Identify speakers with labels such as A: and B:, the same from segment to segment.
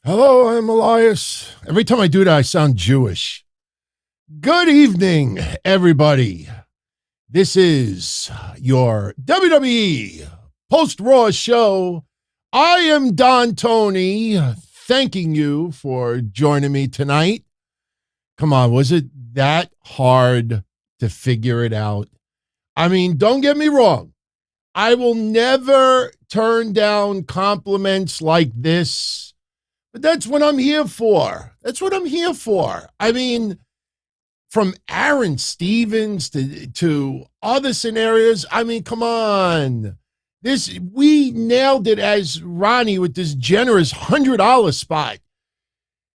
A: Hello, I'm Elias. Every time I do that, I sound Jewish. Good evening, everybody. This is your WWE Post Raw Show. I am Don Tony, thanking you for joining me tonight. Come on, was it that hard to figure it out? I mean, don't get me wrong. I will never turn down compliments like this. But that's what I'm here for. That's what I'm here for. I mean, from Aaron Stevens to other scenarios, I mean, come on. We nailed it as Ronnie with this generous $100 spot,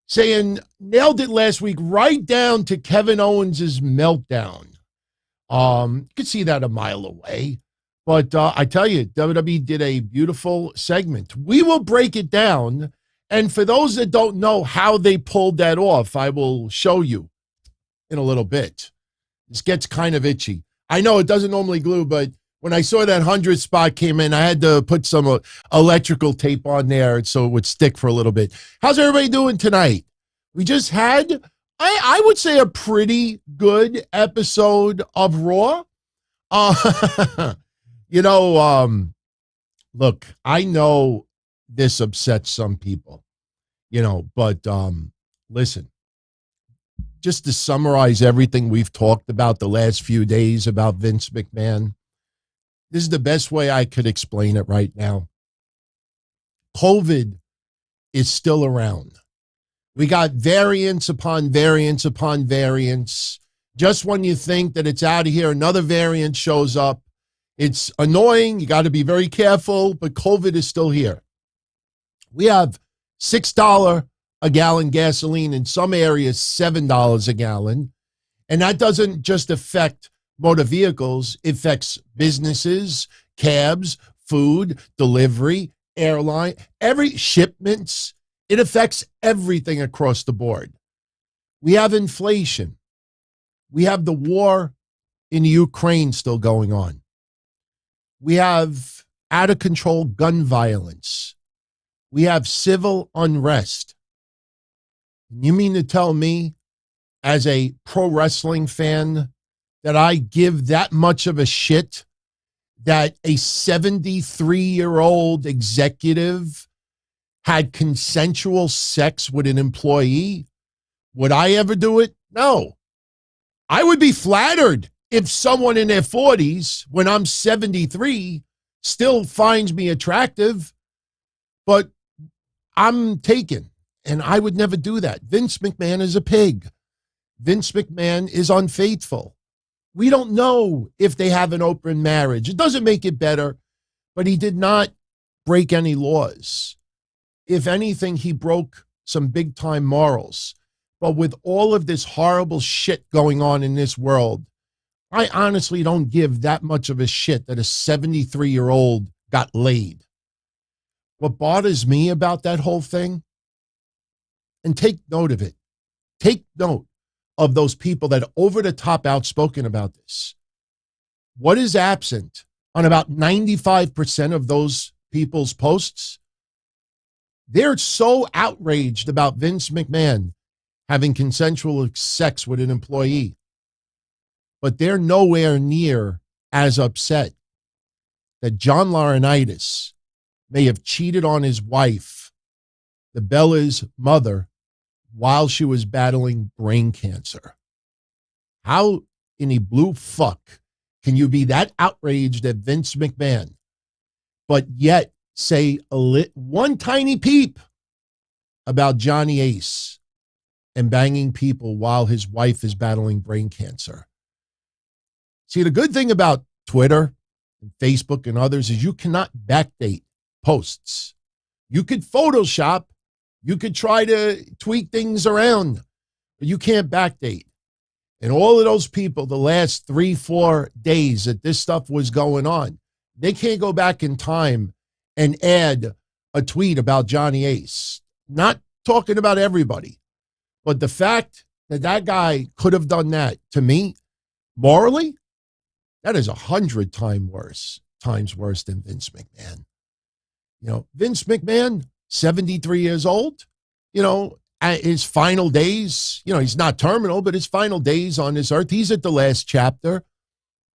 A: saying nailed it last week right down to Kevin Owens' meltdown. You could see that a mile away. But I tell you, WWE did a beautiful segment. We will break it down. And for those that don't know how they pulled that off, I will show you in a little bit. This gets kind of itchy. I know it doesn't normally glue, but when I saw that 100 spot came in, I had to put some electrical tape on there so it would stick for a little bit. How's everybody doing tonight? We just had, I would say, a pretty good episode of Raw. Look, I know this upsets some people, but listen, just to summarize everything we've talked about the last few days about Vince McMahon, this is the best way I could explain it right now. COVID is still around. We got variants upon variants upon variants. Just when you think that it's out of here, another variant shows up. It's annoying. You got to be very careful, but COVID is still here. We have $6 a gallon gasoline, in some areas $7 a gallon. And that doesn't just affect motor vehicles. It affects businesses, cabs, food, delivery, airline, every shipments. It affects everything across the board. We have inflation. We have the war in Ukraine still going on. We have out of control gun violence. We have civil unrest. You mean to tell me, as a pro wrestling fan, that I give that much of a shit that a 73-year-old executive had consensual sex with an employee? Would I ever do it? No. I would be flattered if someone in their 40s, when I'm 73, still finds me attractive, but I'm taken, and I would never do that. Vince McMahon is a pig. Vince McMahon is unfaithful. We don't know if they have an open marriage. It doesn't make it better, but he did not break any laws. If anything, he broke some big-time morals. But with all of this horrible shit going on in this world, I honestly don't give that much of a shit that a 73-year-old got laid. What bothers me about that whole thing, and take note of it, take note of those people that are over the top outspoken about this. What is absent on about 95% of those people's posts? They're so outraged about Vince McMahon having consensual sex with an employee, but they're nowhere near as upset that John Laurinaitis may have cheated on his wife, the Bella's mother, while she was battling brain cancer. How in the blue fuck can you be that outraged at Vince McMahon, but yet say one tiny peep about Johnny Ace and banging people while his wife is battling brain cancer? See, the good thing about Twitter and Facebook and others is you cannot backdate posts. You could Photoshop, you could try to tweak things around, but you can't backdate. And all of those people, the last 3-4 days that this stuff was going on, they can't go back in time and add a tweet about Johnny Ace. Not talking about everybody, but the fact that that guy could have done that, to me, morally, that is 100 times worse than Vince McMahon. Vince McMahon, 73 years old, At his final days, he's not terminal, but his final days on this earth, he's at the last chapter,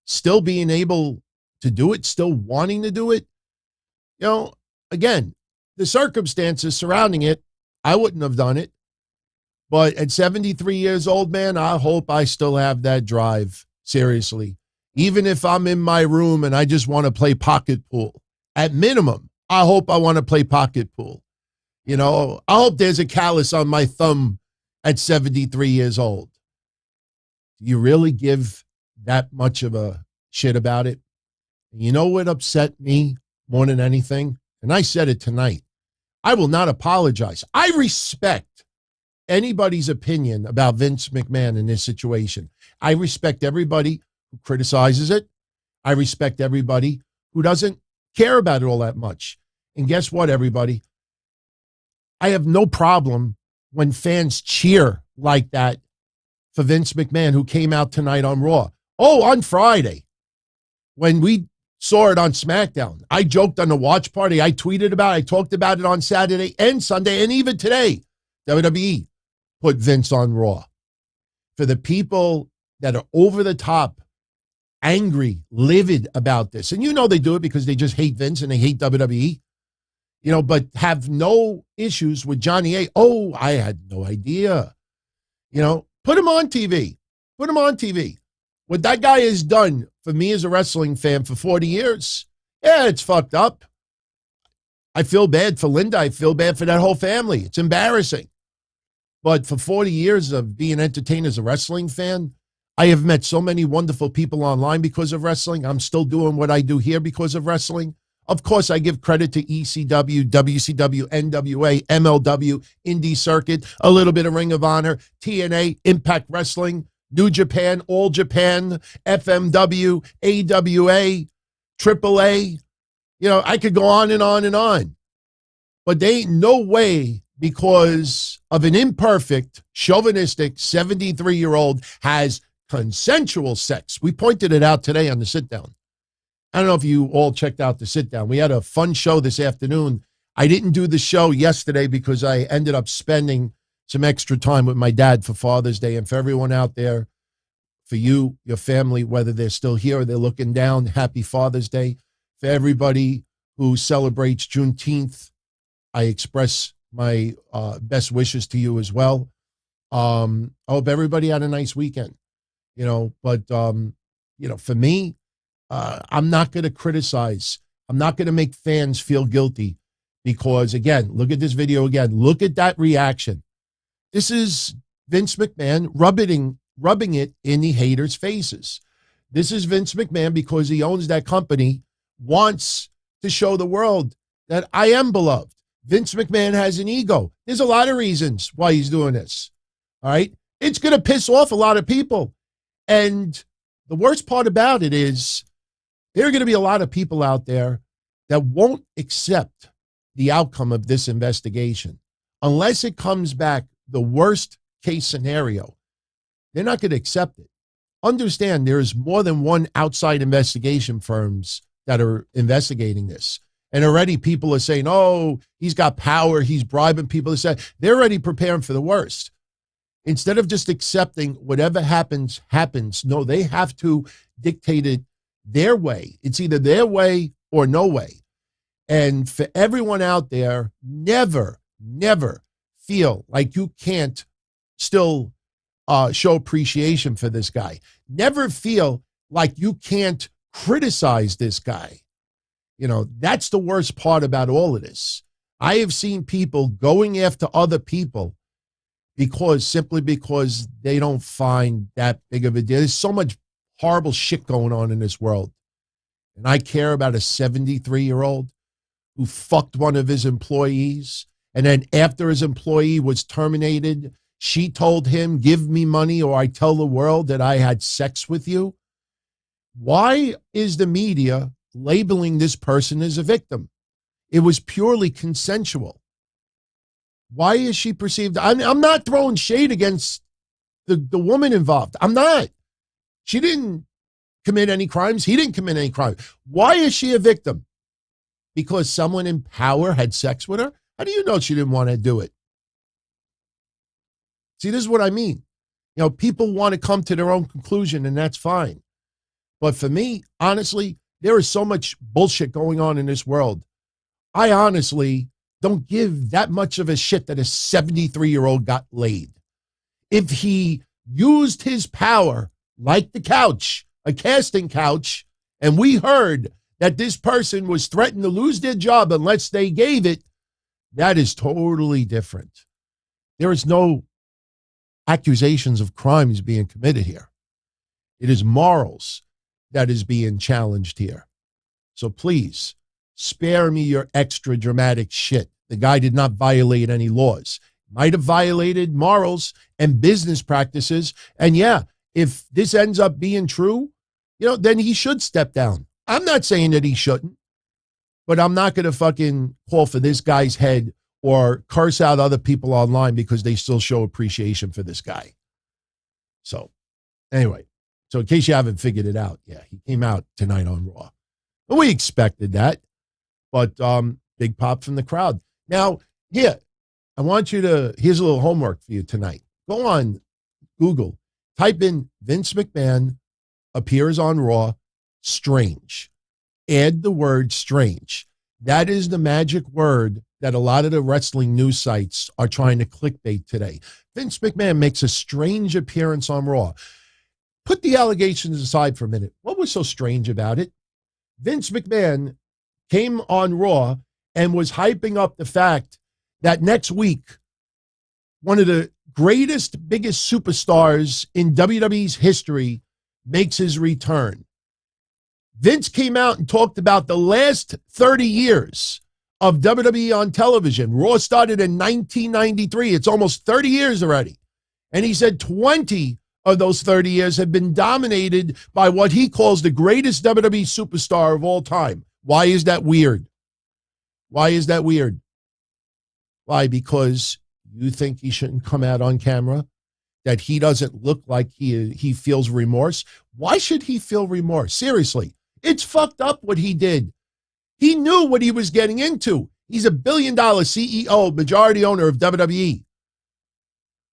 A: still being able to do it, still wanting to do it. Again, the circumstances surrounding it, I wouldn't have done it. But at 73 years old, man, I hope I still have that drive. Seriously. Even if I'm in my room and I just want to play pocket pool, at minimum, I hope I want to play pocket pool. I hope there's a callus on my thumb at 73 years old. Do you really give that much of a shit about it? And you know what upset me more than anything? And I said it tonight. I will not apologize. I respect anybody's opinion about Vince McMahon in this situation. I respect everybody who criticizes it. I respect everybody who doesn't care about it all that much. And guess what, everybody? I have no problem when fans cheer like that for Vince McMahon, who came out tonight on Raw. Oh, on Friday, when we saw it on SmackDown, I joked on the watch party. I tweeted about it. I talked about it on Saturday and Sunday, and even today, WWE put Vince on Raw. For the people that are over the top, angry, livid about this, and they do it because they just hate Vince and they hate WWE, but have no issues with Johnny A. Oh, I had no idea. Put him on TV. Put him on TV. What that guy has done for me as a wrestling fan for 40 years, yeah, it's fucked up. I feel bad for Linda. I feel bad for that whole family. It's embarrassing. But for 40 years of being entertained as a wrestling fan, I have met so many wonderful people online because of wrestling. I'm still doing what I do here because of wrestling. Of course, I give credit to ECW, WCW, NWA, MLW, Indie Circuit, a little bit of Ring of Honor, TNA, Impact Wrestling, New Japan, All Japan, FMW, AWA, AAA. I could go on and on and on. But there ain't no way, because of an imperfect, chauvinistic 73-year-old has consensual sex. We pointed it out today on the sit-down. I don't know if you all checked out the sit-down. We had a fun show this afternoon. I didn't do the show yesterday because I ended up spending some extra time with my dad for Father's Day. And for everyone out there, for you, your family, whether they're still here or they're looking down, happy Father's Day. For everybody who celebrates Juneteenth, I express my best wishes to you as well. I hope everybody had a nice weekend, but for me, I'm not going to criticize. I'm not going to make fans feel guilty because, again, look at this video again. Look at that reaction. This is Vince McMahon rubbing it in the haters' faces. This is Vince McMahon, because he owns that company, wants to show the world that I am beloved. Vince McMahon has an ego. There's a lot of reasons why he's doing this. All right. It's going to piss off a lot of people. And the worst part about it is there are going to be a lot of people out there that won't accept the outcome of this investigation unless it comes back the worst case scenario. They're not going to accept it. Understand, there's more than one outside investigation firms that are investigating this. And already people are saying, oh, he's got power, he's bribing people to say, they're already preparing for the worst. Instead of just accepting whatever happens, happens. No, they have to dictate it their way. It's either their way or no way. And for everyone out there, never feel like you can't still show appreciation for this guy. Never feel like you can't criticize this guy. That's the worst part about all of this. I have seen people going after other people simply because they don't find that big of a deal. There's so much horrible shit going on in this world. And I care about a 73-year-old who fucked one of his employees. And then after his employee was terminated, she told him, give me money or I tell the world that I had sex with you. Why is the media labeling this person as a victim? It was purely consensual. Why is she perceived? I'm not throwing shade against the woman involved. I'm not. She didn't commit any crimes. He didn't commit any crime. Why is she a victim? Because someone in power had sex with her? How do you know she didn't want to do it? See, this is what I mean. People want to come to their own conclusion, and that's fine. But for me, honestly, there is so much bullshit going on in this world. I honestly don't give that much of a shit that a 73-year-old got laid. If he used his power like the couch, a casting couch, and we heard that this person was threatened to lose their job unless they gave it, that is totally different. There is no accusations of crimes being committed here. It is morals that is being challenged here. So please, spare me your extra dramatic shit. The guy did not violate any laws. Might have violated morals and business practices. And yeah, if this ends up being true, then he should step down. I'm not saying that he shouldn't, but I'm not going to fucking call for this guy's head or curse out other people online because they still show appreciation for this guy. So anyway, so in case you haven't figured it out, yeah, he came out tonight on Raw. Well, we expected that, but big pop from the crowd. Now, here, here's a little homework for you tonight. Go on Google, type in Vince McMahon appears on Raw, strange. Add the word strange. That is the magic word that a lot of the wrestling news sites are trying to clickbait today. Vince McMahon makes a strange appearance on Raw. Put the allegations aside for a minute. What was so strange about it? Vince McMahon came on Raw and was hyping up the fact that next week, one of the greatest, biggest superstars in WWE's history makes his return. Vince came out and talked about the last 30 years of WWE on television. Raw started in 1993. It's almost 30 years already. And he said 20 of those 30 years have been dominated by what he calls the greatest WWE superstar of all time. Why is that weird? Why is that weird? Why? Because you think he shouldn't come out on camera? That he doesn't look like he feels remorse? Why should he feel remorse? Seriously, it's fucked up what he did. He knew what he was getting into. He's a billion-dollar CEO, majority owner of WWE.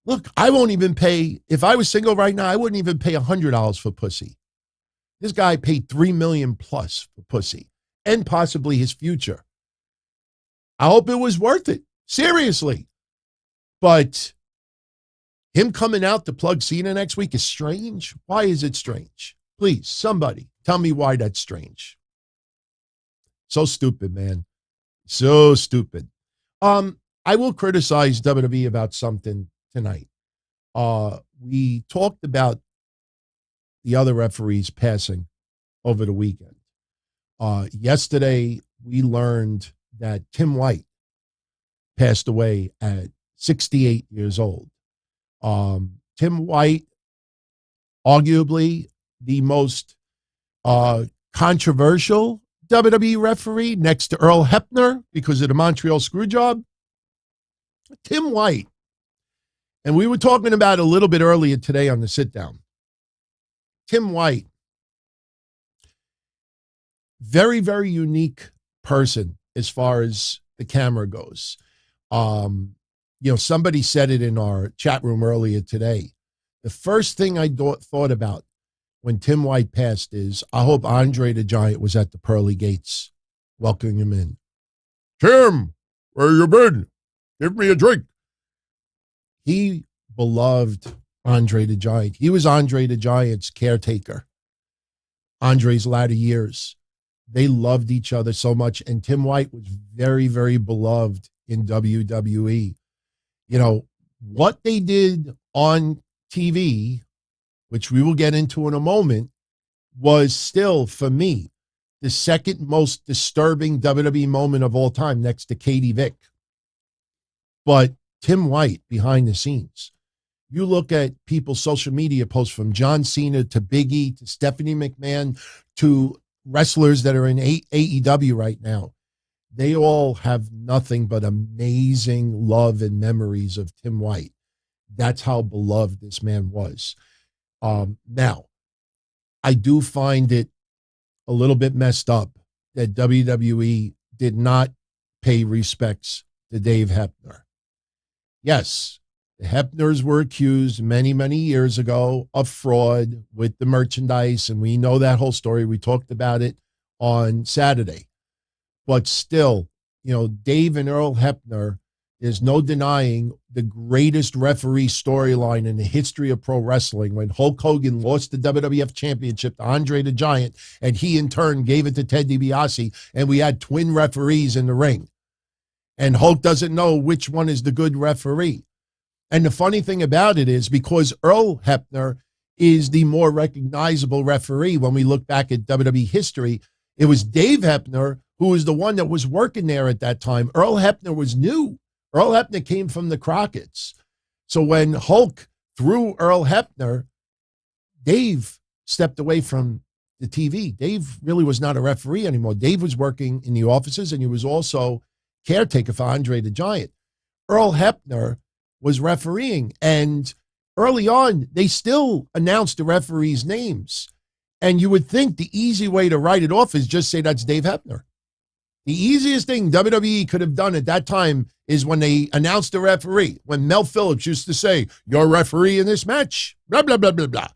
A: Look, I won't even pay, if I was single right now, I wouldn't even pay $100 for pussy. This guy paid $3 million plus for pussy and possibly his future. I hope it was worth it. Seriously. But him coming out to plug Cena next week is strange. Why is it strange? Please, somebody tell me why that's strange. So stupid, man. So stupid. I will criticize WWE about something tonight. We talked about the other referees passing over the weekend. Yesterday, we learned that Tim White passed away at 68 years old. Tim White, arguably the most controversial WWE referee next to Earl Hebner because of the Montreal Screwjob. Tim White, and we were talking about it a little bit earlier today on the sit down. Tim White, very, very unique person as far as the camera goes. Somebody said it in our chat room earlier today. The first thing I thought about when Tim White passed is, I hope Andre the Giant was at the pearly gates welcoming him in. Tim, where you been? Give me a drink. He beloved Andre the Giant. He was Andre the Giant's caretaker. Andre's latter years. They loved each other so much. And Tim White was very, very beloved in WWE. What they did on TV, which we will get into in a moment, was still, for me, the second most disturbing WWE moment of all time next to Katie Vick. But Tim White, behind the scenes, you look at people's social media posts from John Cena to Big E to Stephanie McMahon to wrestlers that are in AEW right now. They all have nothing but amazing love and memories of Tim White. That's how beloved this man was. Now, I do find it a little bit messed up that WWE did not pay respects to Dave Hebner. Yes, The Hebners were accused many, many years ago of fraud with the merchandise, and we know that whole story. We talked about it on Saturday. But still, Dave and Earl Hebner, there's no denying the greatest referee storyline in the history of pro wrestling when Hulk Hogan lost the WWF Championship to Andre the Giant, and he in turn gave it to Ted DiBiase, and we had twin referees in the ring. And Hulk doesn't know which one is the good referee. And the funny thing about it is because Earl Hebner is the more recognizable referee when we look back at WWE history, it was Dave Hebner who was the one that was working there at that time. Earl Hebner was new. Earl Hebner came from the Crockett's. So when Hulk threw Earl Hebner, Dave stepped away from the TV. Dave really was not a referee anymore. Dave was working in the offices, and he was also caretaker for Andre the Giant. Earl Hebner was refereeing, and early on, they still announced the referees' names. And you would think the easy way to write it off is just say that's Dave Hebner. The easiest thing WWE could have done at that time is when they announced the referee, when Mel Phillips used to say, "Your referee in this match, blah, blah, blah, blah, blah."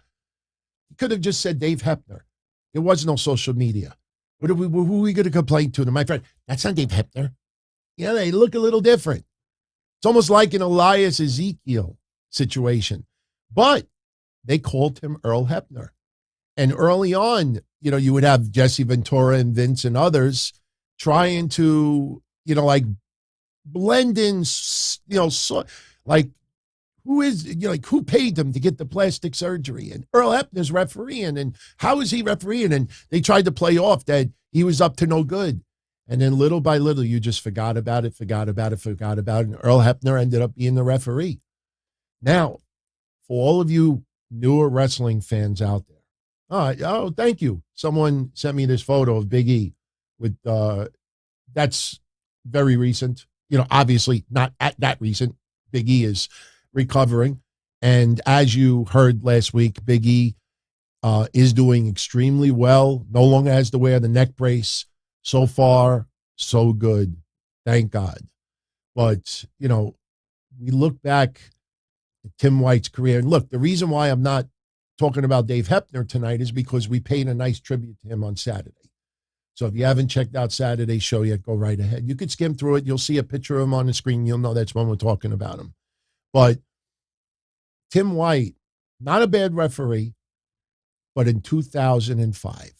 A: He could have just said Dave Hebner. There was no social media. Who are we going to complain to? My friend, that's not Dave Hebner. Yeah, they look a little different. It's almost like an Elias Ezekiel situation. But they called him Earl Hebner. And early on, you would have Jesse Ventura and Vince and others trying to, blend in, who paid them to get the plastic surgery? And Earl Hebner's refereeing, and how is he refereeing? And they tried to play off that he was up to no good. And then little by little, you just forgot about it. And Earl Hebner ended up being the referee. Now, for all of you newer wrestling fans out there, thank you. Someone sent me this photo of Big E with, that's very recent. Obviously not at that recent. Big E is recovering. And as you heard last week, Big E is doing extremely well. No longer has to wear the neck brace. So far, so good. Thank God. But, we look back at Tim White's career. And look, the reason why I'm not talking about Dave Hebner tonight is because we paid a nice tribute to him on Saturday. So if you haven't checked out Saturday's show yet, go right ahead. You could skim through it. You'll see a picture of him on the screen. You'll know that's when we're talking about him. But Tim White, not a bad referee, but in 2005,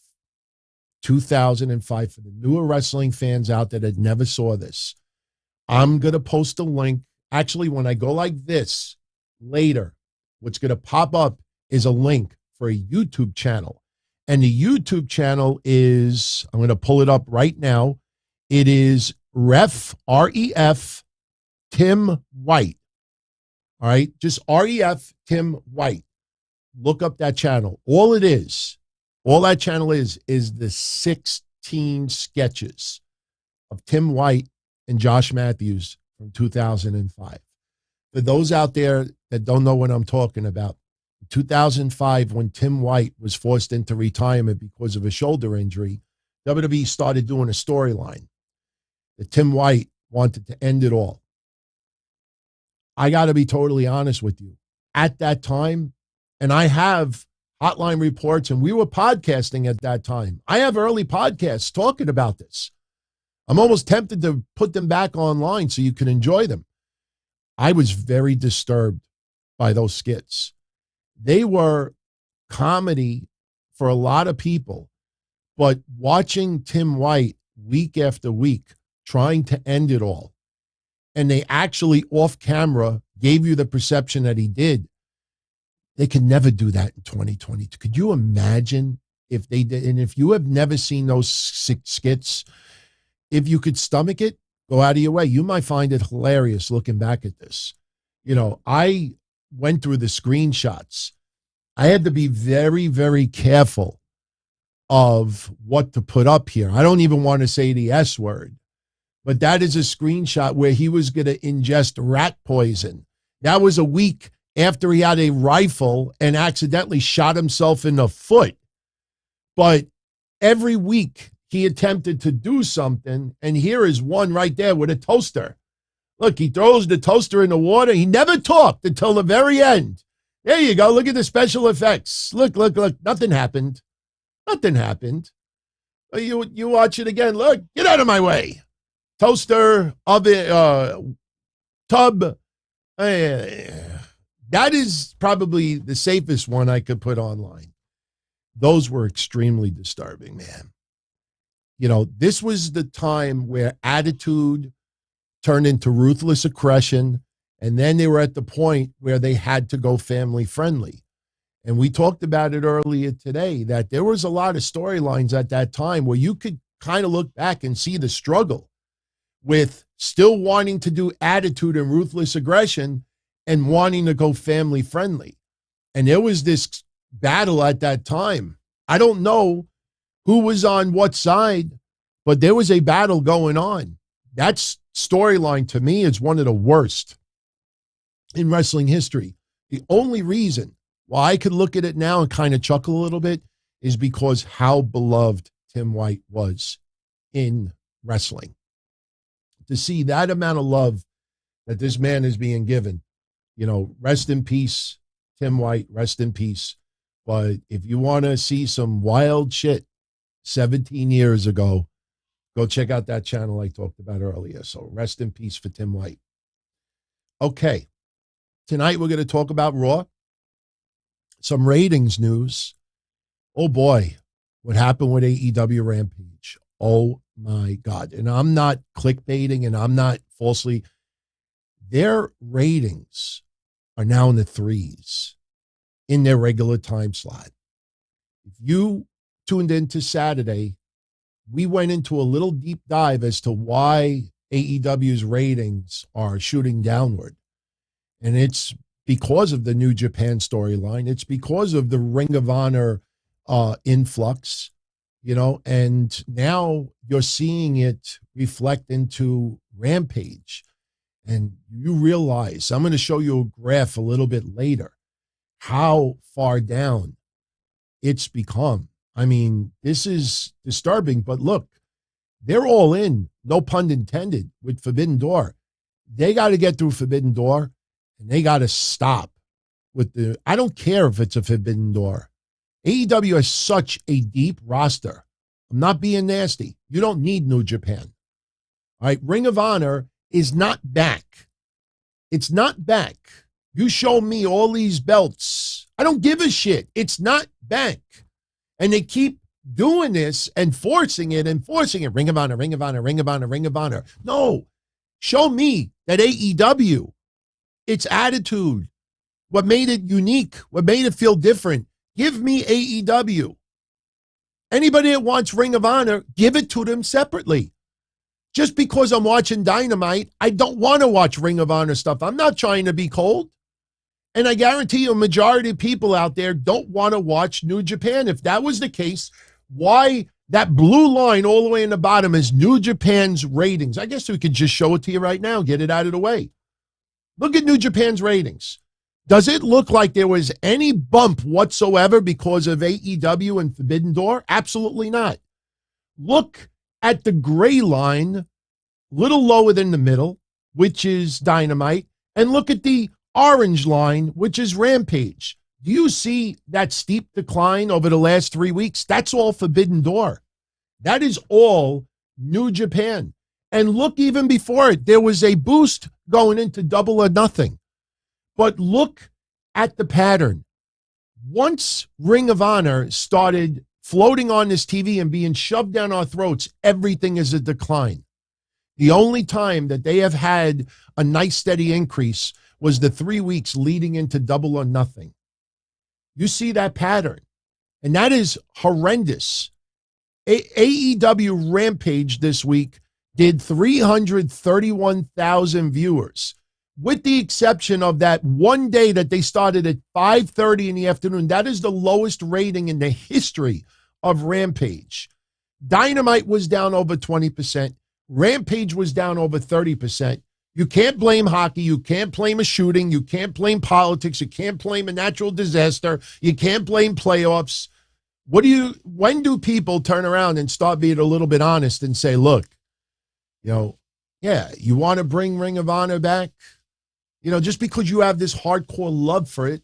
A: for the newer wrestling fans out there that never saw this, I'm going to post a link. Actually, when I go like this later, what's going to pop up is a link for a YouTube channel. And the YouTube channel is, I'm going to pull it up right now. It is R-E-F, Tim White. All right, just R-E-F, Tim White. Look up that channel. All that channel is the 16 sketches of Tim White and Josh Matthews from 2005. For those out there that don't know what I'm talking about, in 2005, when Tim White was forced into retirement because of a shoulder injury, WWE started doing a storyline that Tim White wanted to end it all. I got to be totally honest with you. At that time, and I have hotline reports, and we were podcasting at that time. I have early podcasts talking about this. I'm almost tempted to put them back online so you can enjoy them. I was very disturbed by those skits. They were comedy for a lot of people, but watching Tim White week after week trying to end it all, and they actually off camera gave you the perception that he did, they could never do that in 2022. Could you imagine if they did? And if you have never seen those skits, if you could stomach it, go out of your way. You might find it hilarious looking back at this. I went through the screenshots. I had to be very, very careful of what to put up here. I don't even want to say the S word, but that is a screenshot where he was going to ingest rat poison. That was a week after he had a rifle and accidentally shot himself in the foot. But every week he attempted to do something, and here is one right there with a toaster. Look, he throws the toaster in the water. He never talked until the very end. There you go. Look at the special effects. Look. Nothing happened. Nothing happened. You watch it again. Look, get out of my way. Toaster, oven, tub. That is probably the safest one I could put online. Those were extremely disturbing, man. You know, this was the time where attitude turned into ruthless aggression, and then they were at the point where they had to go family friendly. And we talked about it earlier today, that there was a lot of storylines at that time where you could kind of look back and see the struggle with still wanting to do attitude and ruthless aggression and wanting to go family friendly. And there was this battle at that time. I don't know who was on what side, but there was a battle going on. That storyline to me is one of the worst in wrestling history. The only reason why I could look at it now and kind of chuckle a little bit is because how beloved Tim White was in wrestling. To see that amount of love that this man is being given, you know, rest in peace, Tim White, rest in peace. But if you want to see some wild shit 17 years ago, go check out that channel I talked about earlier. So rest in peace for Tim White. Okay. Tonight we're going to talk about Raw. Some ratings news. Oh boy, what happened with AEW Rampage. Oh my God. And I'm not clickbaiting and I'm not falsely. Their ratings are now in the 3s in their regular time slot. If you tuned into Saturday, we went into a little deep dive as to why AEW's ratings are shooting downward. And it's because of the New Japan storyline. It's because of the Ring of Honor influx, you know, and now you're seeing it reflect into Rampage. And you realize, I'm going to show you a graph a little bit later, how far down it's become. I mean, this is disturbing, but look, they're all in, no pun intended, with Forbidden Door. They got to get through Forbidden Door, and they got to stop with the, I don't care if it's a Forbidden Door. AEW has such a deep roster. I'm not being nasty. You don't need New Japan. All right, Ring of Honor is not back. It's not back. You show me all these belts. I don't give a shit. It's not back. And they keep doing this and forcing it and forcing it. Ring of Honor, Ring of Honor, Ring of Honor, Ring of Honor. No, show me that AEW, its attitude, what made it unique, what made it feel different. Give me AEW. Anybody that wants Ring of Honor, give it to them separately. Just because I'm watching Dynamite, I don't want to watch Ring of Honor stuff. I'm not trying to be cold. And I guarantee you a majority of people out there don't want to watch New Japan. If that was the case, why that blue line all the way in the bottom is New Japan's ratings? I guess we could just show it to you right now, get it out of the way. Look at New Japan's ratings. Does it look like there was any bump whatsoever because of AEW and Forbidden Door? Absolutely not. Look at the gray line, little lower than the middle, which is Dynamite, and look at the orange line, which is Rampage. Do you see that steep decline over the last 3 weeks? That's all Forbidden Door. That is all New Japan. And look, even before it, there was a boost going into Double or Nothing. But look at the pattern. Once Ring of Honor started floating on this TV and being shoved down our throats, everything is a decline. The only time that they have had a nice steady increase was the 3 weeks leading into Double or Nothing. You see that pattern, and that is horrendous. AEW Rampage this week did 331,000 viewers, with the exception of that one day that they started at 5:30 in the afternoon. That is the lowest rating in the history of Rampage. Dynamite was down over 20%. Rampage was down over 30%. You can't blame hockey. You can't blame a shooting. You can't blame politics. You can't blame a natural disaster. You can't blame playoffs. When do people turn around and start being a little bit honest and say, look, you know, Yeah, you want to bring Ring of Honor back? Just because you have this hardcore love for it,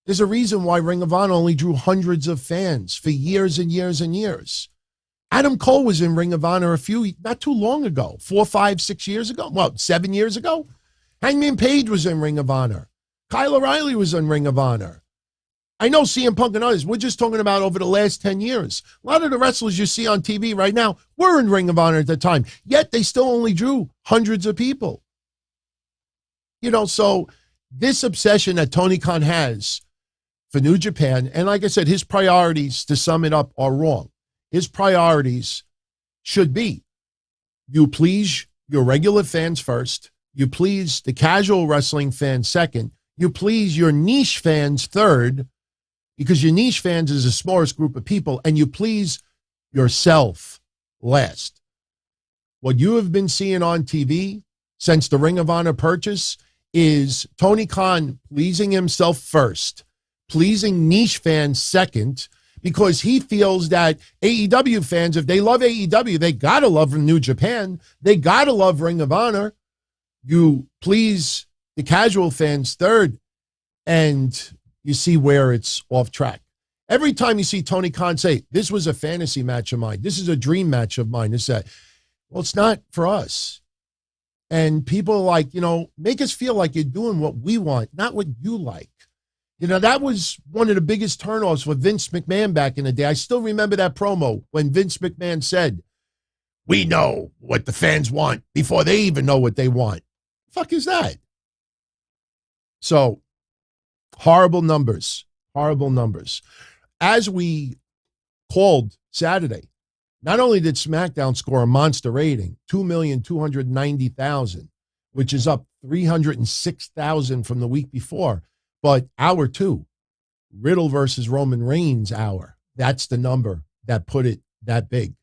A: there's a reason why Ring of Honor only drew hundreds of fans for years and years and years. Adam Cole was in Ring of Honor not too long ago, 4, 5, 6 years ago. Well, 7 years ago. Hangman Page was in Ring of Honor. Kyle O'Reilly was in Ring of Honor. I know CM Punk and others, we're just talking about over the last 10 years. A lot of the wrestlers you see on TV right now were in Ring of Honor at the time, yet they still only drew hundreds of people. So this obsession that Tony Khan has for New Japan, and like I said, his priorities, to sum it up, are wrong. His priorities should be, you please your regular fans first, you please the casual wrestling fans second, you please your niche fans third, because your niche fans is the smallest group of people, and you please yourself last. What you have been seeing on TV since the Ring of Honor purchase is Tony Khan pleasing himself first, pleasing niche fans second, because he feels that AEW fans, if they love AEW, they got to love New Japan. They got to love Ring of Honor. You please the casual fans third, and you see where it's off track. Every time you see Tony Khan say, this was a fantasy match of mine, this is a dream match of mine, it's that, well, it's not for us. And people are like, make us feel like you're doing what we want, not what you like. That was one of the biggest turnoffs for Vince McMahon back in the day. I still remember that promo when Vince McMahon said, we know what the fans want before they even know what they want. The fuck is that? So, horrible numbers. As we called Saturday, not only did SmackDown score a monster rating, 2,290,000, which is up 306,000 from the week before, but hour 2, Riddle versus Roman Reigns hour, that's the number that put it that big.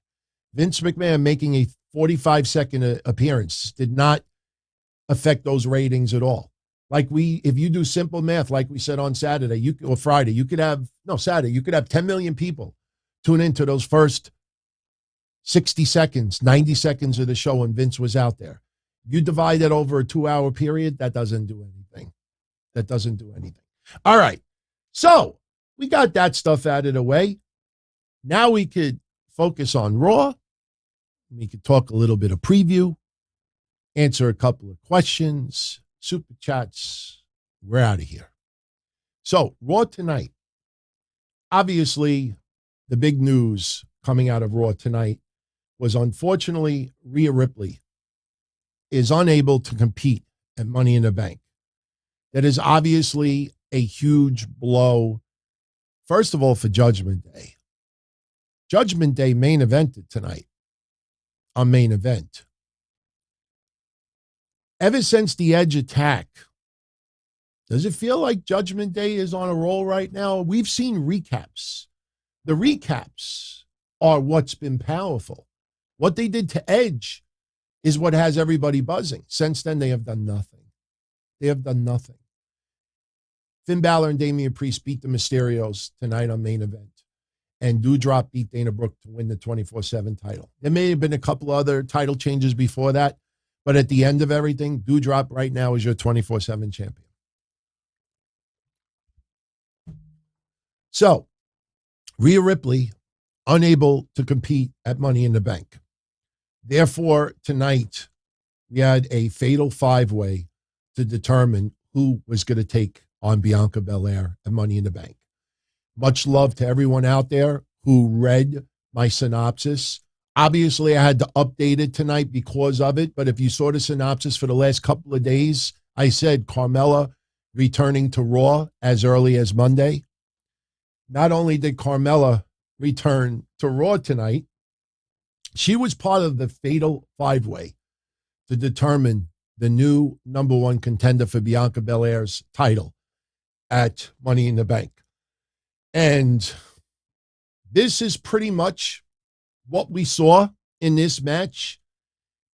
A: Vince McMahon making a 45-second appearance did not affect those ratings at all. If you do simple math, like we said on Saturday or Friday, you could have 10 million people tune into those first 60 seconds, 90 seconds of the show when Vince was out there. You divide that over a 2-hour period, that doesn't do anything. All right. So we got that stuff out of the way. Now we could focus on Raw. We could talk a little bit of preview, answer a couple of questions, super chats. We're out of here. So Raw tonight. Obviously, the big news coming out of Raw tonight was, unfortunately, Rhea Ripley is unable to compete at Money in the Bank. That is obviously a huge blow, first of all, for Judgment Day. Judgment Day main evented tonight on Main Event. Ever since the Edge attack, does it feel like Judgment Day is on a roll right now? We've seen recaps. The recaps are what's been powerful. What they did to Edge is what has everybody buzzing. Since then, they have done nothing. Finn Balor and Damian Priest beat the Mysterios tonight on Main Event. And Doudrop beat Dana Brooke to win the 24/7 title. There may have been a couple other title changes before that, but at the end of everything, Doudrop right now is your 24/7 champion. So, Rhea Ripley, unable to compete at Money in the Bank. Therefore, tonight, we had a fatal 5-way to determine who was going to take on Bianca Belair at Money in the Bank. Much love to everyone out there who read my synopsis. Obviously, I had to update it tonight because of it, but if you saw the synopsis for the last couple of days, I said Carmella returning to Raw as early as Monday. Not only did Carmella return to Raw tonight, she was part of the fatal 5-way to determine the new number 1 contender for Bianca Belair's title at Money in the Bank. And this is pretty much what we saw in this match.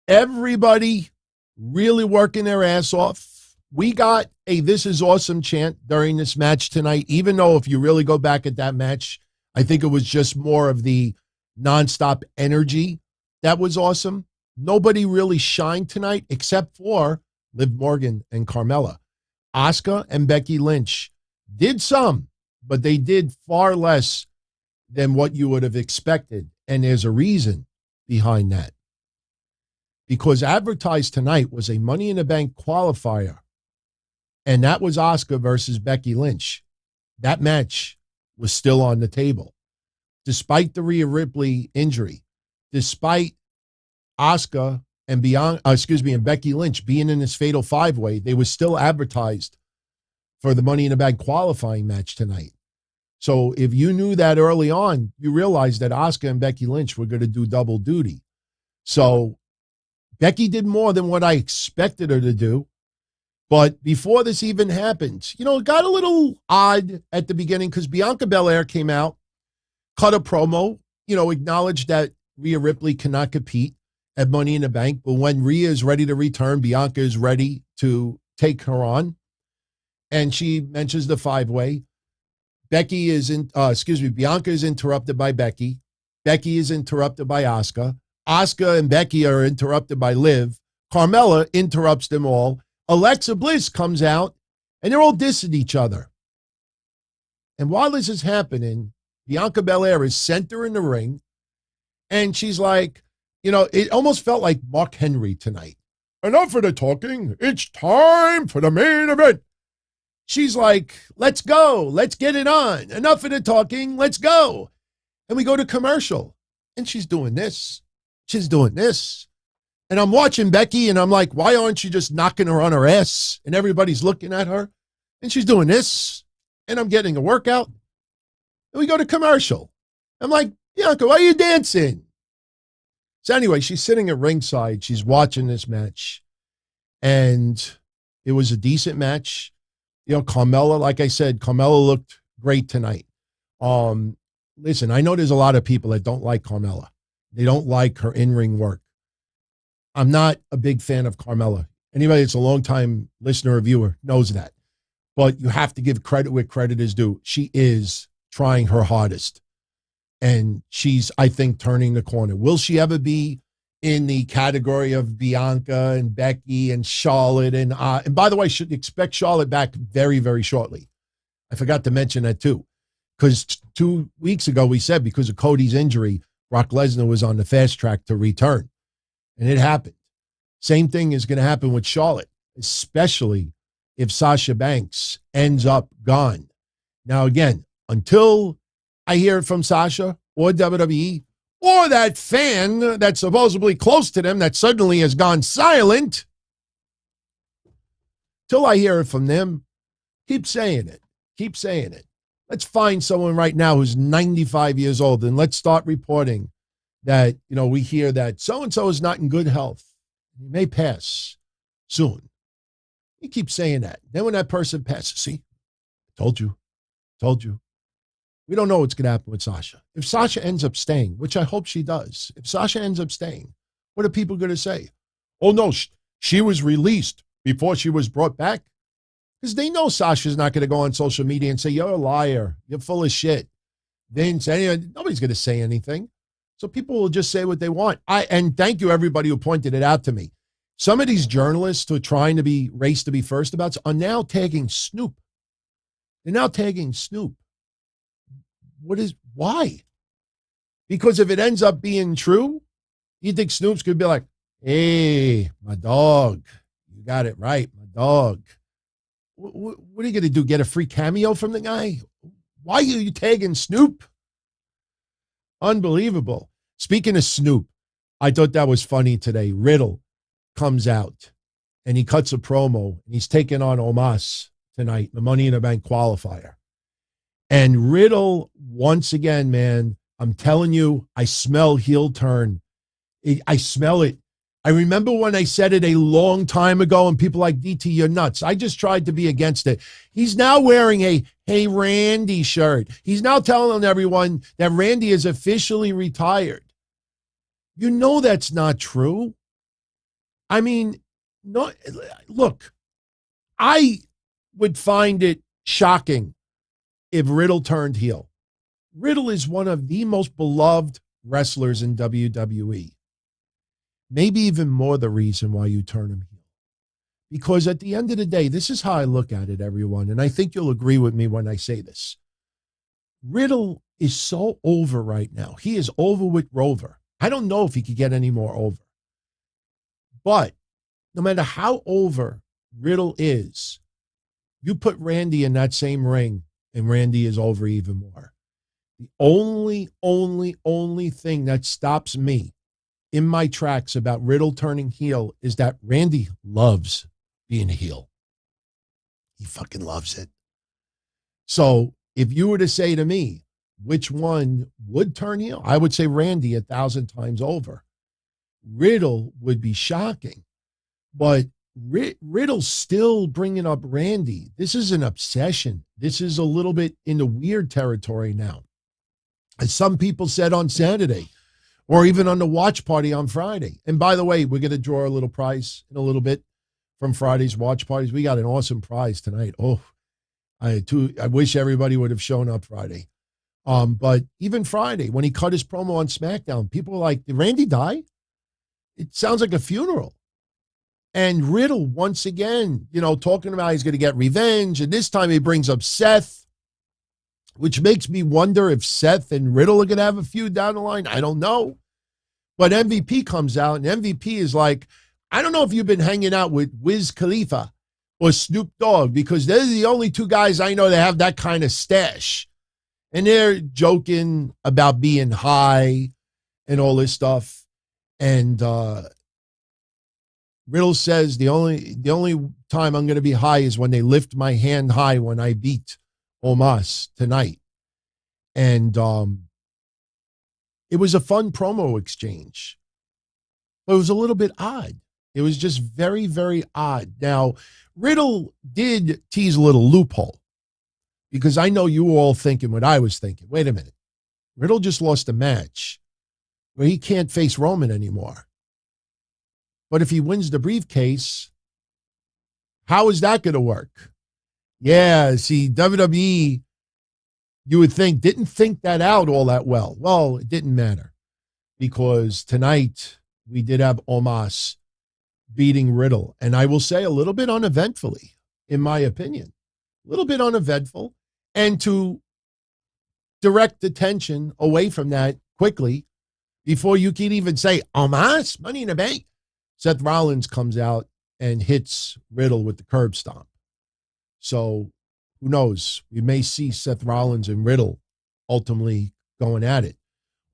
A: Everybody really working their ass off. We got a "This is awesome" chant during this match tonight, even though if you really go back at that match, I think it was just more of the nonstop energy that was awesome. Nobody really shined tonight except for Liv Morgan and Carmella. Asuka and Becky Lynch did some, but they did far less than what you would have expected. And there's a reason behind that. Because advertised tonight was a Money in the Bank qualifier, and that was Asuka versus Becky Lynch. That match was still on the table. Despite the Rhea Ripley injury, despite Asuka and and Becky Lynch being in this fatal five-way, they were still advertised for the Money in the Bank qualifying match tonight. So if you knew that early on, you realized that Asuka and Becky Lynch were going to do double duty. So Becky did more than what I expected her to do. But before this even happened, it got a little odd at the beginning because Bianca Belair came out, cut a promo, acknowledged that Rhea Ripley cannot compete at Money in the Bank. But when Rhea is ready to return, Bianca is ready to take her on. And she mentions the five-way. Bianca is interrupted by Becky. Becky is interrupted by Asuka. Asuka and Becky are interrupted by Liv. Carmella interrupts them all. Alexa Bliss comes out, and they're all dissing each other. And while this is happening, Bianca Belair is center in the ring, and she's like, it almost felt like Mark Henry tonight. Enough of the talking. It's time for the main event. She's like, let's go. Let's get it on. Enough of the talking. Let's go. And we go to commercial, and she's doing this. She's doing this. And I'm watching Becky, and I'm like, why aren't you just knocking her on her ass? And everybody's looking at her, and she's doing this, and I'm getting a workout. And we go to commercial. I'm like, Bianca, why are you dancing? So anyway, she's sitting at ringside. She's watching this match, and it was a decent match. Carmella, like I said, Carmella looked great tonight. Listen, I know there's a lot of people that don't like Carmella. They don't like her in-ring work. I'm not a big fan of Carmella. Anybody that's a long-time listener or viewer knows that. But you have to give credit where credit is due. She is trying her hardest. And she's, I think, turning the corner. Will she ever be in the category of Bianca and Becky and Charlotte? And by the way, should expect Charlotte back very, very shortly. I forgot to mention that too. Because 2 weeks ago, we said because of Cody's injury, Brock Lesnar was on the fast track to return. And it happened. Same thing is going to happen with Charlotte, especially if Sasha Banks ends up gone. Now, again, until I hear it from Sasha or WWE or that fan that's supposedly close to them that suddenly has gone silent, till I hear it from them, keep saying it. Keep saying it. Let's find someone right now who's 95 years old and let's start reporting that, we hear that so-and-so is not in good health. He may pass soon. You keep saying that. Then when that person passes, see, told you. We don't know what's going to happen with Sasha. If Sasha ends up staying, which I hope she does, if Sasha ends up staying, what are people going to say? Oh, no, she was released before she was brought back. Because they know Sasha's not going to go on social media and say, you're a liar. You're full of shit. Vince, nobody's going to say anything. So people will just say what they want. And thank you, everybody who pointed it out to me. Some of these journalists who are trying to be race to be first about are now tagging Snoop. They're now tagging Snoop. Why? Because if it ends up being true, you think Snoop's going to be like, hey, my dog, you got it right, my dog. What are you going to do, get a free cameo from the guy? Why are you tagging Snoop? Unbelievable. Speaking of Snoop, I thought that was funny today. Riddle comes out and he cuts a promo and he's taking on Omos tonight, the Money in the Bank qualifier. And Riddle, once again, man, I'm telling you, I smell heel turn. I smell it. I remember when I said it a long time ago and people like, DT, you're nuts. I just tried to be against it. He's now wearing a Hey Randy shirt. He's now telling everyone that Randy is officially retired. You know that's not true. I mean, no, look, I would find it shocking if Riddle turned heel. Riddle is one of the most beloved wrestlers in WWE. maybe even more the reason why you turn him heel. Because at the end of the day, this is how I look at it, everyone, and I think you'll agree with me when I say this. Riddle is so over right now. He is over with Rover. I don't know if he could get any more over. But no matter how over Riddle is, you put Randy in that same ring, and Randy is over even more. The only thing that stops me in my tracks about Riddle turning heel is that Randy loves being a heel. He fucking loves it. So if you were to say to me, which one would turn heel? I would say Randy 1,000 times over. Riddle would be shocking. But Riddle's still bringing up Randy. This is an obsession. This is a little bit in the weird territory now. As some people said on Saturday, or even on the watch party on Friday. And by the way, we're going to draw a little prize in a little bit from Friday's watch parties. We got an awesome prize tonight. Oh, I wish everybody would have shown up Friday. But even Friday, when he cut his promo on SmackDown, people were like, did Randy die? It sounds like a funeral. And Riddle, once again, talking about he's going to get revenge. And this time he brings up Seth, which makes me wonder if Seth and Riddle are going to have a feud down the line. I don't know. But MVP comes out, and MVP is like, I don't know if you've been hanging out with Wiz Khalifa or Snoop Dogg, because they're the only two guys I know that have that kind of stash. And they're joking about being high and all this stuff. And Riddle says the only time I'm going to be high is when they lift my hand high when I beat Omos tonight. And it was a fun promo exchange. But it was a little bit odd. It was just very, very odd. Now, Riddle did tease a little loophole, because I know you were all thinking what I was thinking. Wait a minute. Riddle just lost a match where he can't face Roman anymore. But if he wins the briefcase, how is that going to work? Yeah, see, WWE, you would think, didn't think that out all that well. Well, it didn't matter, because tonight we did have Omos beating Riddle. And I will say a little bit uneventfully, in my opinion. A little bit uneventful. And to direct attention away from that quickly, before you can even say, Omos, Money in the Bank, Seth Rollins comes out and hits Riddle with the curb stomp. So who knows? We may see Seth Rollins and Riddle ultimately going at it.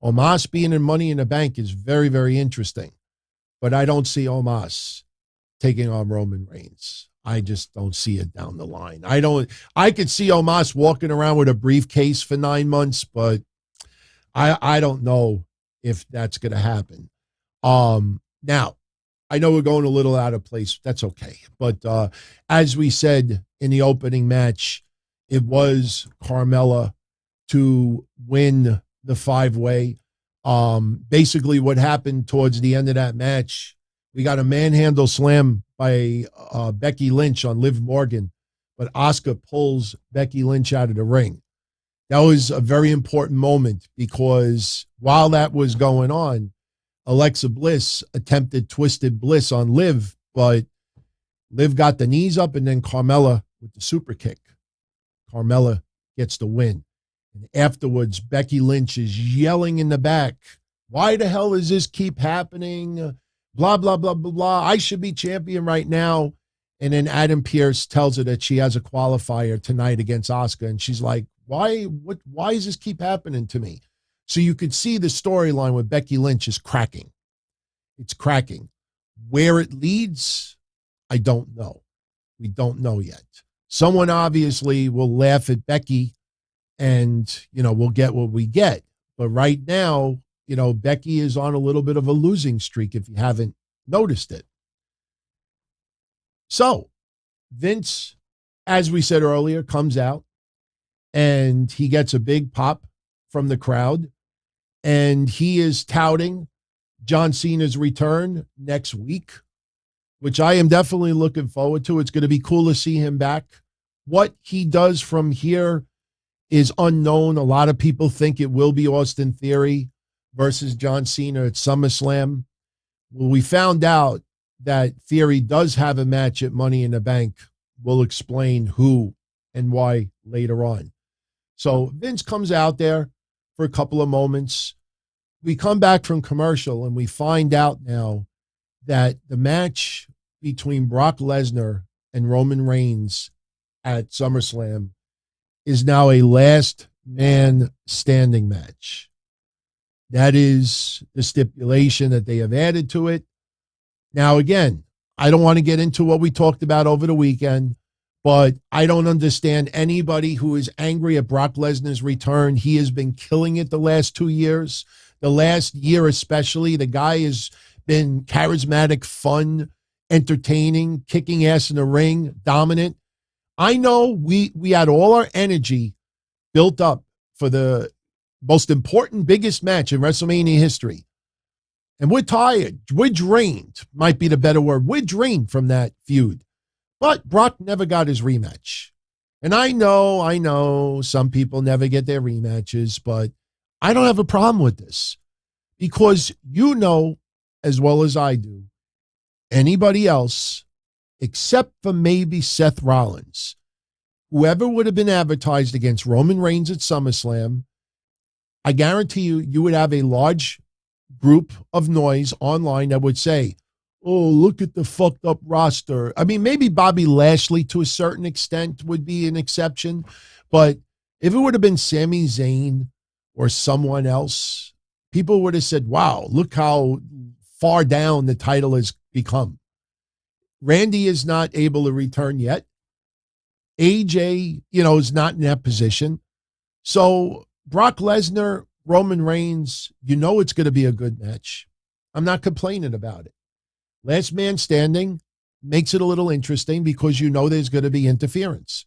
A: Omos being in Money in the Bank is very, very interesting. But I don't see Omos taking on Roman Reigns. I just don't see it down the line. I could see Omos walking around with a briefcase for 9 months, but I don't know if that's going to happen. Now, I know we're going a little out of place. That's okay. But as we said in the opening match, it was Carmella to win the 5-way. Basically what happened towards the end of that match, we got a manhandle slam by Becky Lynch on Liv Morgan, but Asuka pulls Becky Lynch out of the ring. That was a very important moment, because while that was going on, Alexa Bliss attempted Twisted Bliss on Liv, but Liv got the knees up, and then Carmella with the super kick. Carmella gets the win. And afterwards, Becky Lynch is yelling in the back, why the hell does this keep happening? Blah, blah, blah, blah, blah. I should be champion right now. And then Adam Pearce tells her that she has a qualifier tonight against Asuka. And she's like, why does this keep happening to me? So you could see the storyline with Becky Lynch is cracking. It's cracking. Where it leads, I don't know. We don't know yet. Someone obviously will laugh at Becky, and, we'll get what we get. But right now, Becky is on a little bit of a losing streak, if you haven't noticed it. So Vince, as we said earlier, comes out, and he gets a big pop from the crowd, and he is touting John Cena's return next week, which I am definitely looking forward to. It's going to be cool to see him back. What he does from here is unknown. A lot of people think it will be Austin Theory versus John Cena at SummerSlam, Well, we found out that Theory does have a match at Money in the Bank. We'll explain who and why later on. So Vince comes out there for a couple of moments. We come back from commercial and we find out now that the match between Brock Lesnar and Roman Reigns at SummerSlam is now a last man standing match. That is the stipulation that they have added to it. Now, again, I don't want to get into what we talked about over the weekend, but I don't understand anybody who is angry at Brock Lesnar's return. He has been killing it the last 2 years. The last year especially, the guy has been charismatic, fun, entertaining, kicking ass in the ring, dominant. I know we had all our energy built up for the most important, biggest match in WrestleMania history. And we're tired. We're drained, might be the better word. We're drained from that feud. But Brock never got his rematch. And I know some people never get their rematches, but I don't have a problem with this. Because you know as well as I do, anybody else, except for maybe Seth Rollins, whoever would have been advertised against Roman Reigns at SummerSlam, I guarantee you would have a large group of noise online that would say, oh, look at the fucked up roster. I mean, maybe Bobby Lashley to a certain extent would be an exception, but if it would have been Sami Zayn or someone else, people would have said, wow, look how far down the title has become. Randy is not able to return yet. AJ, is not in that position. So Brock Lesnar, Roman Reigns, it's going to be a good match. I'm not complaining about it. Last man standing makes it a little interesting because there's going to be interference.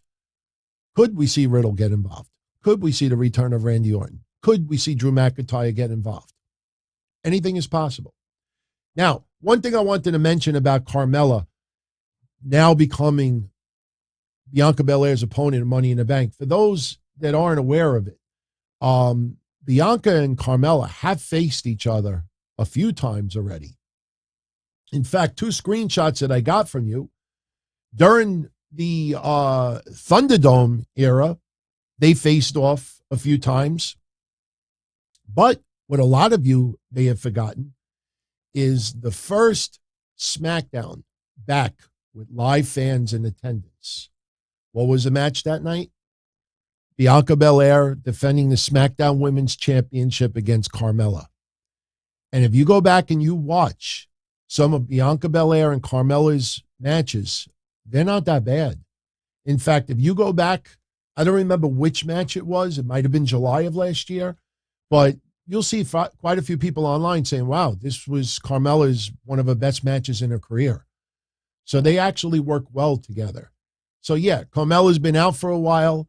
A: Could we see Riddle get involved? Could we see the return of Randy Orton? Could we see Drew McIntyre get involved? Anything is possible. Now, one thing I wanted to mention about Carmella now becoming Bianca Belair's opponent in Money in the Bank. For those that aren't aware of it, Bianca and Carmella have faced each other a few times already. In fact, 2 screenshots that I got from you during the Thunderdome era, they faced off a few times. But what a lot of you may have forgotten is the first SmackDown back with live fans in attendance. What was the match that night? Bianca Belair defending the SmackDown Women's Championship against Carmella. And if you go back and you watch some of Bianca Belair and Carmella's matches, they're not that bad. In fact, if you go back, I don't remember which match it was. It might have been July of last year, but you'll see quite a few people online saying, wow, this was Carmella's one of her best matches in her career. So they actually work well together. So yeah, Carmella's been out for a while.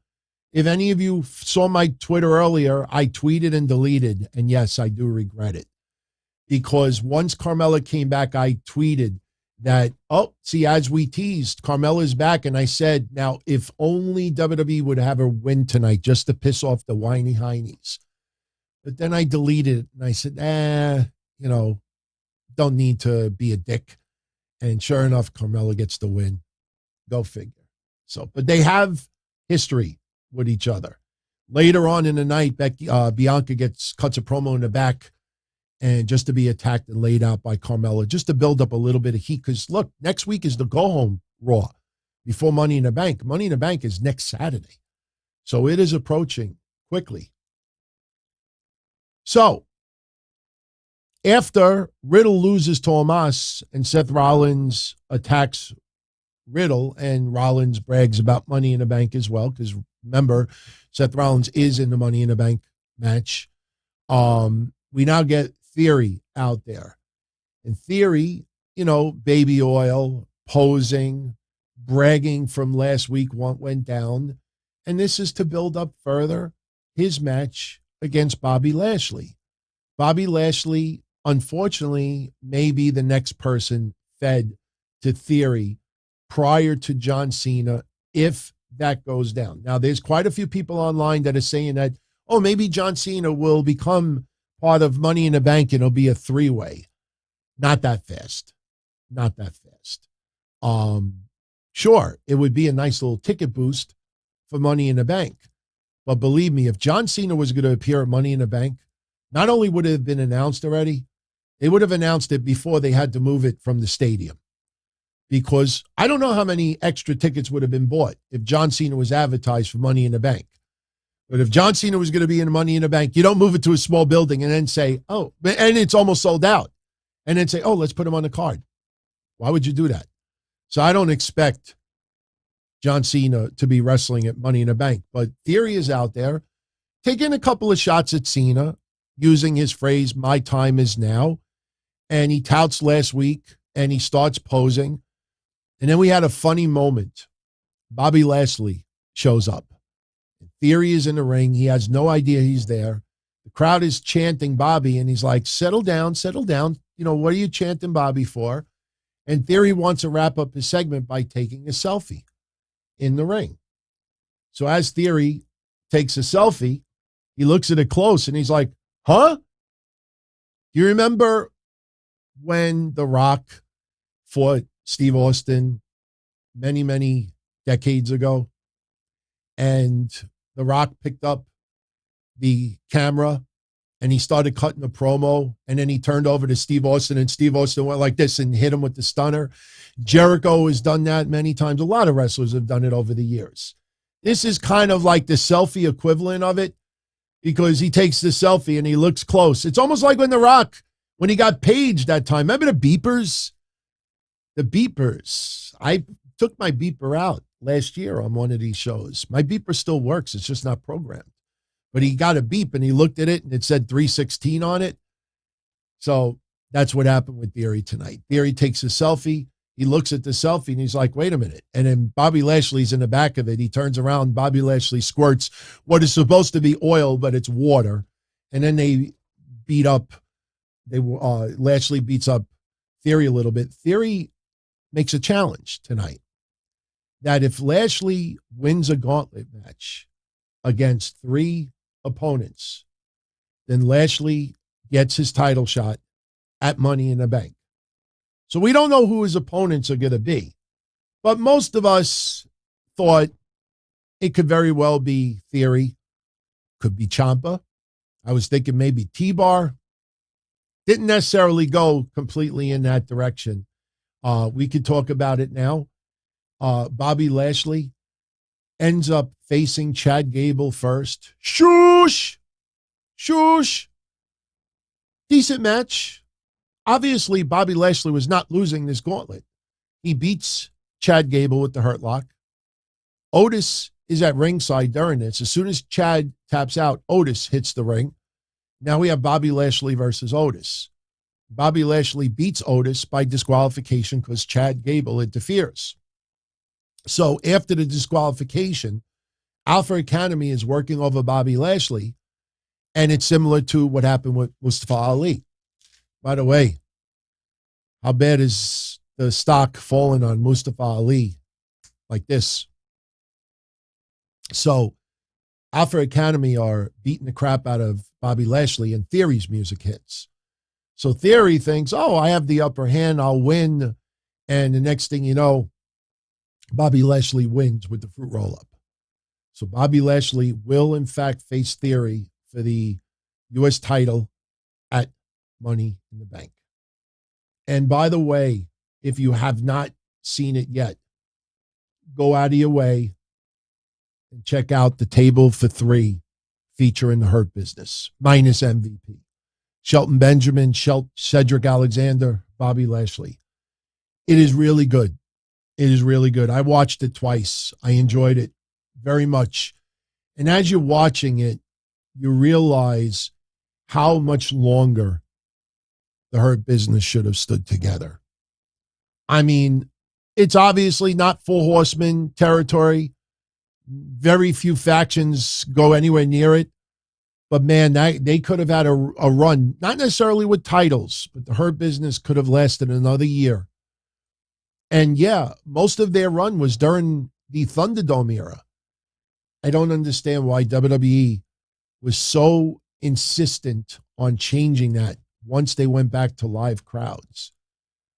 A: If any of you saw my Twitter earlier, I tweeted and deleted. And yes, I do regret it. Because once Carmella came back, I tweeted that, as we teased, Carmella's back. And I said, now, if only WWE would have her win tonight just to piss off the whiny heinies. But then I deleted it and I said, don't need to be a dick. And sure enough, Carmella gets the win. Go figure. So, but they have history with each other. Later on in the night, Bianca cuts a promo in the back and just to be attacked and laid out by Carmella, just to build up a little bit of heat. Because look, next week is the go-home Raw before Money in the Bank. Money in the Bank is next Saturday. So it is approaching quickly. So after Riddle loses to Omos and Seth Rollins attacks Riddle, and Rollins brags about Money in the Bank as well, because remember, Seth Rollins is in the Money in the Bank match. We now get Theory out there. And Theory, baby oil, posing, bragging from last week went down. And this is to build up further his match against Bobby Lashley. Bobby Lashley, unfortunately, may be the next person fed to Theory prior to John Cena, if that goes down. Now, there's quite a few people online that are saying that, maybe John Cena will become part of Money in the Bank and it'll be a 3-way. Not that fast. Not that fast. Sure, it would be a nice little ticket boost for Money in the Bank. But believe me, if John Cena was going to appear at Money in the Bank, not only would it have been announced already, they would have announced it before they had to move it from the stadium. Because I don't know how many extra tickets would have been bought if John Cena was advertised for Money in the Bank. But if John Cena was going to be in Money in the Bank, you don't move it to a small building and then say, oh, and it's almost sold out. And then say, oh, let's put him on the card. Why would you do that? So I don't expect John Cena to be wrestling at Money in the Bank. But theory is out there, taking a couple of shots at Cena, using his phrase, my time is now. And he touts last week, and he starts posing. And then we had a funny moment. Bobby Lashley shows up. Theory is in the ring. He has no idea he's there. The crowd is chanting Bobby, and he's like, settle down, settle down. You know, what are you chanting Bobby for? And Theory wants to wrap up his segment by taking a selfie in the ring. So as Theory takes a selfie, he looks at it close, and he's like, huh? Do you remember when The Rock fought Steve Austin many, many decades ago? And The Rock picked up the camera and he started cutting a promo, and then he turned over to Steve Austin, and Steve Austin went like this and hit him with the stunner. Jericho has done that many times. A lot of wrestlers have done it over the years. This is kind of like the selfie equivalent of it, because he takes the selfie and he looks close. It's almost like when The Rock, when he got paged that time. Remember the beepers? The beepers. I took my beeper out last year on one of these shows. My beeper still works. It's just not programmed. But he got a beep and he looked at it and it said 316 on it. So that's what happened with Theory tonight. Theory takes a selfie. He looks at the selfie and he's like, wait a minute. And then Bobby Lashley's in the back of it. He turns around. Bobby Lashley squirts what is supposed to be oil, but it's water. And then they beat up. Lashley beats up Theory a little bit. Theory makes a challenge tonight that if Lashley wins a gauntlet match against 3 opponents, then Lashley gets his title shot at Money in the Bank. So we don't know who his opponents are going to be, but most of us thought it could very well be Theory, could be Ciampa. I was thinking maybe T-Bar. Didn't necessarily go completely in that direction. We could talk about it now. Bobby Lashley ends up facing Chad Gable first. Shoosh! Shoosh! Decent match. Obviously, Bobby Lashley was not losing this gauntlet. He beats Chad Gable with the Hurt Lock. Otis is at ringside during this. As soon as Chad taps out, Otis hits the ring. Now we have Bobby Lashley versus Otis. Bobby Lashley beats Otis by disqualification because Chad Gable interferes. So after the disqualification, Alpha Academy is working over Bobby Lashley, and it's similar to what happened with Mustafa Ali. By the way, how bad is the stock falling on Mustafa Ali like this? So Alpha Academy are beating the crap out of Bobby Lashley, and Theory's music hits. So Theory thinks, oh, I have the upper hand, I'll win. And the next thing you know, Bobby Lashley wins with the fruit roll-up. So Bobby Lashley will, in fact, face Theory for the U.S. title at Money in the Bank. And by the way, if you have not seen it yet, go out of your way and check out the Table for 3 featuring the Hurt Business, minus MVP. Shelton Benjamin, Cedric Alexander, Bobby Lashley. It is really good. It is really good. I watched it twice. I enjoyed it very much. And as you're watching it, you realize how much longer the Hurt Business should have stood together. I mean, it's obviously not Four Horsemen territory. Very few factions go anywhere near it. But man, they could have had a run, not necessarily with titles, but the Hurt Business could have lasted another year. And yeah, most of their run was during the Thunderdome era. I don't understand why WWE was so insistent on changing that once they went back to live crowds.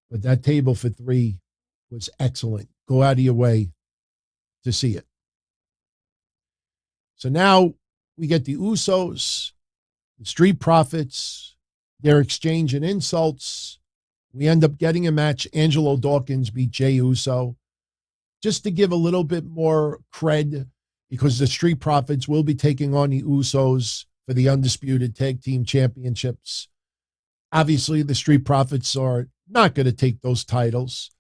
A: But that Table for Three was excellent. Go out of your way to see it. So now we get the Usos, the Street Profits, they're exchanging insults. We end up getting a match. Angelo Dawkins beat Jey Uso. Just to give a little bit more cred, because the Street Profits will be taking on the Usos for the Undisputed Tag Team Championships. Obviously, the Street Profits are not going to take those titles.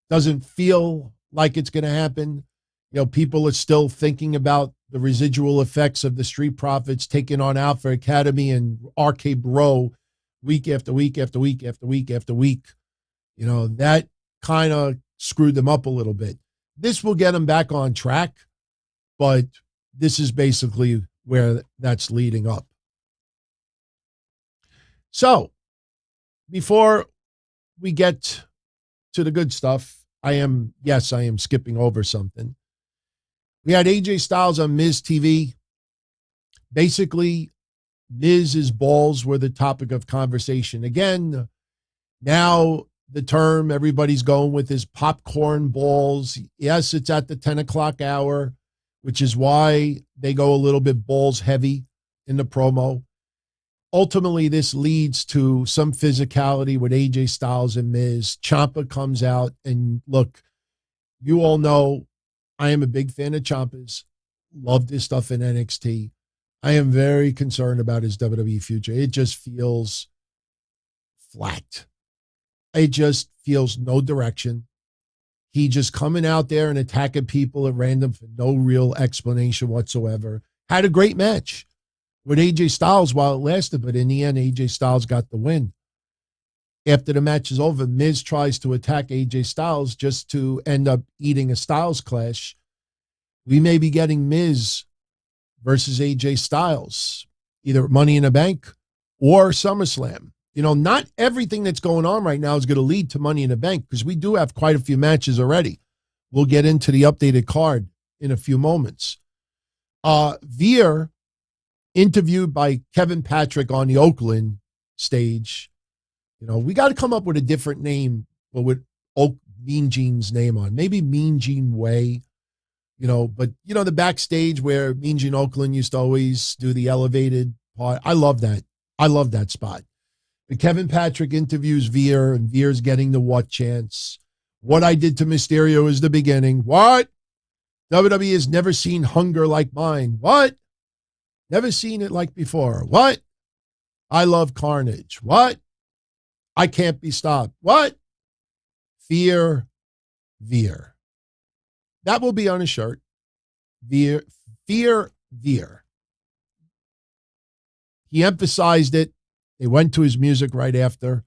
A: Doesn't feel like it's going to happen. You know, people are still thinking about the residual effects of the Street Profits taking on Alpha Academy and RK Bro week after week after week after week after week. You know, that kind of screwed them up a little bit. This will get them back on track, but this is basically where that's leading up. So, before we get to the good stuff, I am skipping over something. We had AJ Styles on Miz TV. Basically, Miz's balls were the topic of conversation. Again, now the term everybody's going with is popcorn balls. Yes, it's at the 10 o'clock hour, which is why they go a little bit balls heavy in the promo. Ultimately, this leads to some physicality with AJ Styles and Miz. Ciampa comes out, and look, you all know I am a big fan of Ciampa's. Love this stuff in NXT. I am very concerned about his WWE future. It just feels flat. It just feels no direction. He just coming out there and attacking people at random for no real explanation whatsoever. Had a great match with AJ Styles while it lasted, but in the end, AJ Styles got the win. After the match is over, Miz tries to attack AJ Styles just to end up eating a Styles clash. We may be getting Miz versus AJ Styles, either Money in the Bank or SummerSlam. You know, not everything that's going on right now is going to lead to Money in the Bank, because we do have quite a few matches already. We'll get into the updated card in a few moments. Veer, interviewed by Kevin Patrick on the Oakland stage. You know, we got to come up with a different name, but with Mean Gene's name on. Maybe Mean Gene Way. You know, but, you know, the backstage where Mean Gene Oakland used to always do the elevated part. I love that. I love that spot. But Kevin Patrick interviews Veer, and Veer's getting the what chance. What I did to Mysterio is the beginning. What? WWE has never seen hunger like mine. What? Never seen it like before. What? I love carnage. What? I can't be stopped. What? Fear, Veer. That will be on a shirt. Veer, Fear, Veer. He emphasized it. They went to his music right after.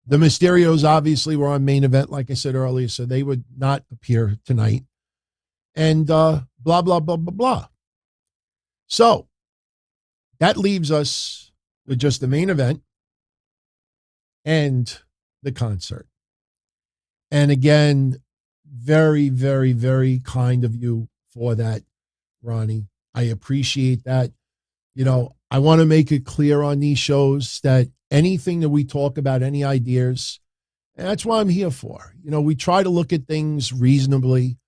A: The Mysterios obviously were on Main Event, like I said earlier, so they would not appear tonight. And blah, blah, blah, blah, blah. So that leaves us with just the Main Event and the concert. And again, very, very, very kind of you for that, Ronnie. I appreciate that. You know, I want to make it clear on these shows that anything that we talk about, any ideas, and that's what I'm here for. You know, we try to look at things reasonably,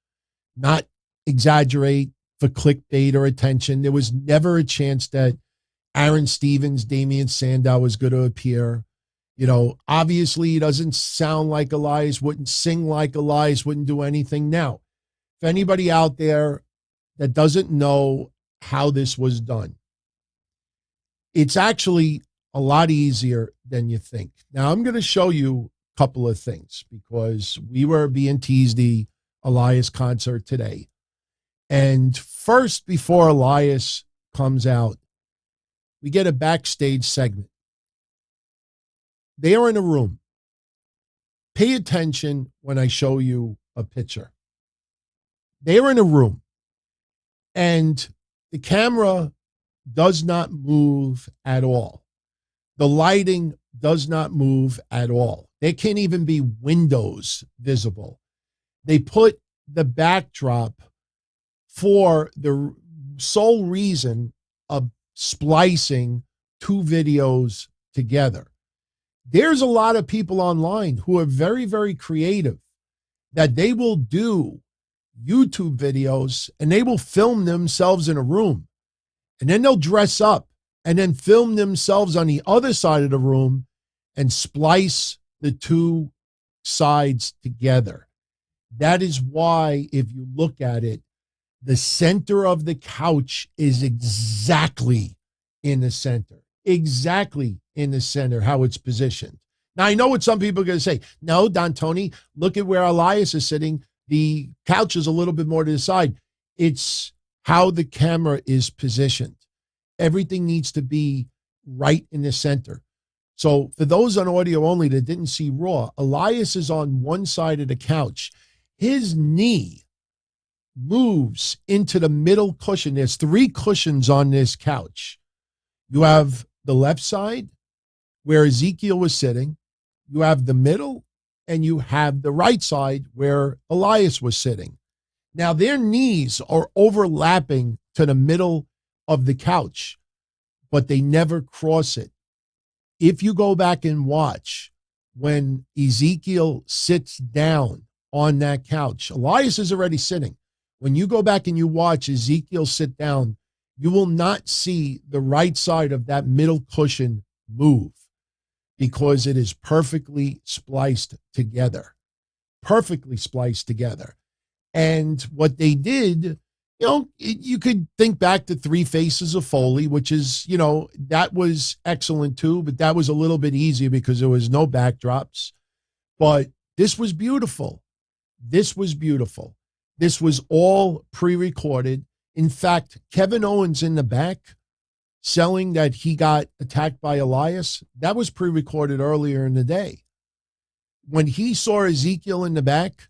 A: not exaggerate for clickbait or attention. There was never a chance that Aaron Stevens, Damian Sandow was going to appear. You know, obviously he doesn't sound like Elias, wouldn't sing like Elias, wouldn't do anything. Now, if anybody out there that doesn't know how this was done, it's actually a lot easier than you think. Now, I'm going to show you a couple of things, because we were being teased the Elias concert today. And first, before Elias comes out, we get a backstage segment. They are in a room. Pay attention when I show you a picture. They are in a room, and the camera does not move at all. The lighting does not move at all. There can't even be windows visible. They put the backdrop for the sole reason of splicing two videos together. There's a lot of people online who are very, very creative that they will do YouTube videos and they will film themselves in a room and then they'll dress up and then film themselves on the other side of the room and splice the two sides together. That is why, if you look at it, the center of the couch is exactly in the center. Exactly in the center, how it's positioned. Now, I know what some people are going to say. No, Don Tony, look at where Elias is sitting. The couch is a little bit more to the side. It's how the camera is positioned. Everything needs to be right in the center. So for those on audio only that didn't see Raw, Elias is on one side of the couch. His knee moves into the middle cushion. There's 3 cushions on this couch. You have the left side where Ezekiel was sitting. You have the middle, and you have the right side where Elias was sitting. Now, their knees are overlapping to the middle of the couch, but they never cross it. If you go back and watch when Ezekiel sits down on that couch, Elias is already sitting. When you go back and you watch Ezekiel sit down, you will not see the right side of that middle cushion move because it is perfectly spliced together. Perfectly spliced together. And what they did, you could think back to 3 Faces of Foley, which is, that was excellent too, but that was a little bit easier because there was no backdrops. But this was beautiful. This was beautiful. This was all pre-recorded. In fact, Kevin Owens in the back selling that he got attacked by Elias, that was pre-recorded earlier in the day. When he saw Ezekiel in the back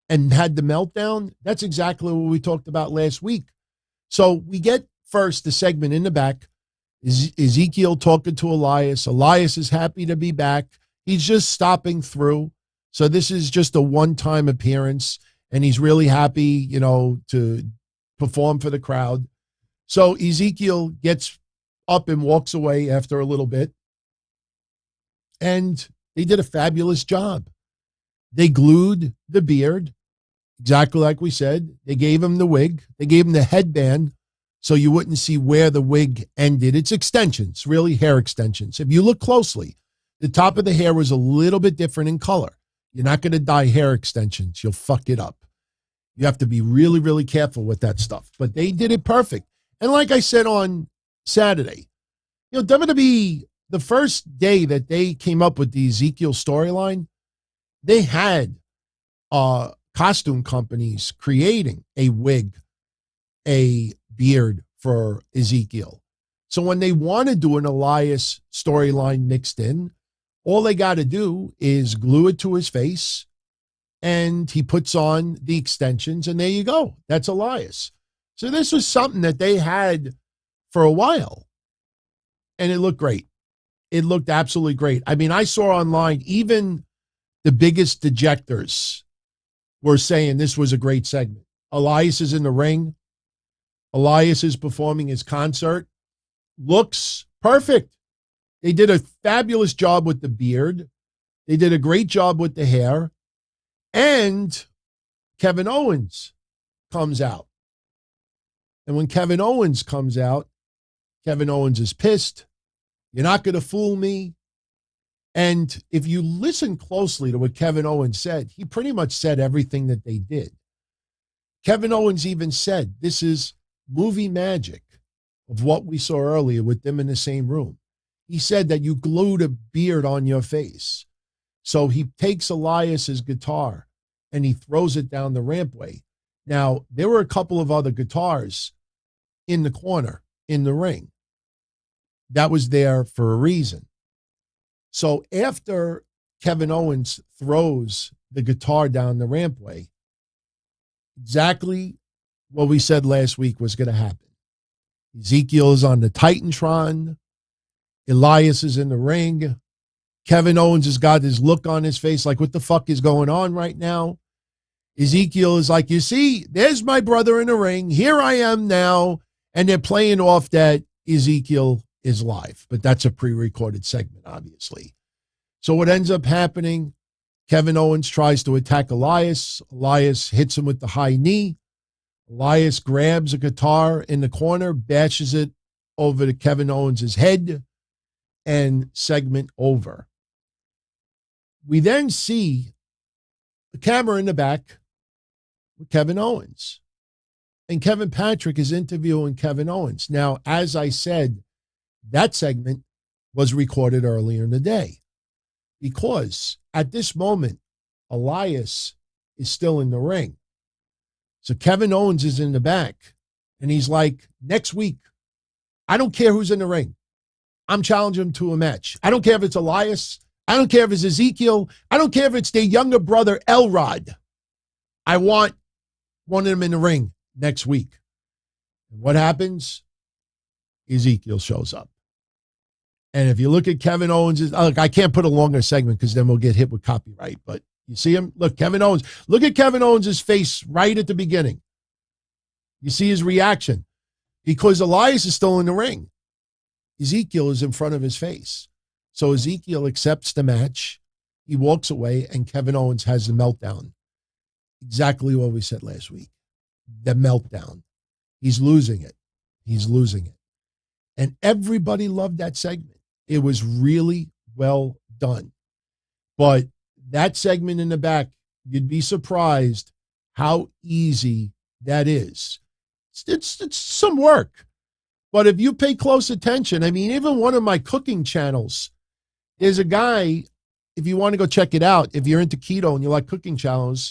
A: and had the meltdown, that's exactly what we talked about last week. So we get first the segment in the back, Ezekiel talking to Elias. Elias is happy to be back. He's just stopping through. So this is just a one-time appearance, and he's really happy, to perform for the crowd. So Ezekiel gets up and walks away after a little bit. And they did a fabulous job. They glued the beard, exactly like we said. They gave him the wig. They gave him the headband so you wouldn't see where the wig ended. It's extensions, really hair extensions. If you look closely, the top of the hair was a little bit different in color. You're not going to dye hair extensions. You'll fuck it up. You have to be really, really careful with that stuff. But they did it perfect. And like I said on Saturday, WWE, the first day that they came up with the Ezekiel storyline, they had costume companies creating a wig, a beard for Ezekiel. So when they want to do an Elias storyline mixed in, all they got to do is glue it to his face, and he puts on the extensions, and there you go. That's Elias. So this was something that they had for a while, and it looked great. It looked absolutely great. I mean, I saw online, even the biggest dejectors were saying this was a great segment. Elias is in the ring. Elias is performing his concert. Looks perfect. They did a fabulous job with the beard. They did a great job with the hair. And Kevin Owens comes out. And when Kevin Owens comes out, Kevin Owens is pissed. You're not going to fool me. And if you listen closely to what Kevin Owens said, he pretty much said everything that they did. Kevin Owens even said, this is movie magic of what we saw earlier with them in the same room. He said that you glued a beard on your face. So he takes Elias's guitar and he throws it down the rampway. Now, there were a couple of other guitars in the corner, in the ring. That was there for a reason. So after Kevin Owens throws the guitar down the rampway, exactly what we said last week was going to happen. Ezekiel is on the Titantron. Elias is in the ring. Kevin Owens has got his look on his face like, what the fuck is going on right now? Ezekiel is like, you see, there's my brother in the ring. Here I am now. And they're playing off that Ezekiel is live. But that's a pre-recorded segment, obviously. So what ends up happening, Kevin Owens tries to attack Elias. Elias hits him with the high knee. Elias grabs a guitar in the corner, bashes it over to Kevin Owens' head, and segment over. We then see the camera in the back with Kevin Owens. And Kevin Patrick is interviewing Kevin Owens. Now, as I said, that segment was recorded earlier in the day because at this moment, Elias is still in the ring. So Kevin Owens is in the back and he's like, next week, I don't care who's in the ring. I'm challenging him to a match. I don't care if it's Elias. I don't care if it's Ezekiel. I don't care if it's their younger brother, Elrod. I want one of them in the ring next week. And what happens? Ezekiel shows up. And if you look at Kevin Owens, look, I can't put a longer segment because then we'll get hit with copyright. But you see him? Look, Kevin Owens. Look at Kevin Owens' face right at the beginning. You see his reaction. Because Elias is still in the ring. Ezekiel is in front of his face. So Ezekiel accepts the match. He walks away, and Kevin Owens has the meltdown. Exactly what we said last week. The meltdown. He's losing it. He's losing it. And everybody loved that segment. It was really well done. But that segment in the back, you'd be surprised how easy that is. It's some work. But if you pay close attention, I mean, even one of my cooking channels, there's a guy, if you want to go check it out, if you're into keto and you like cooking channels,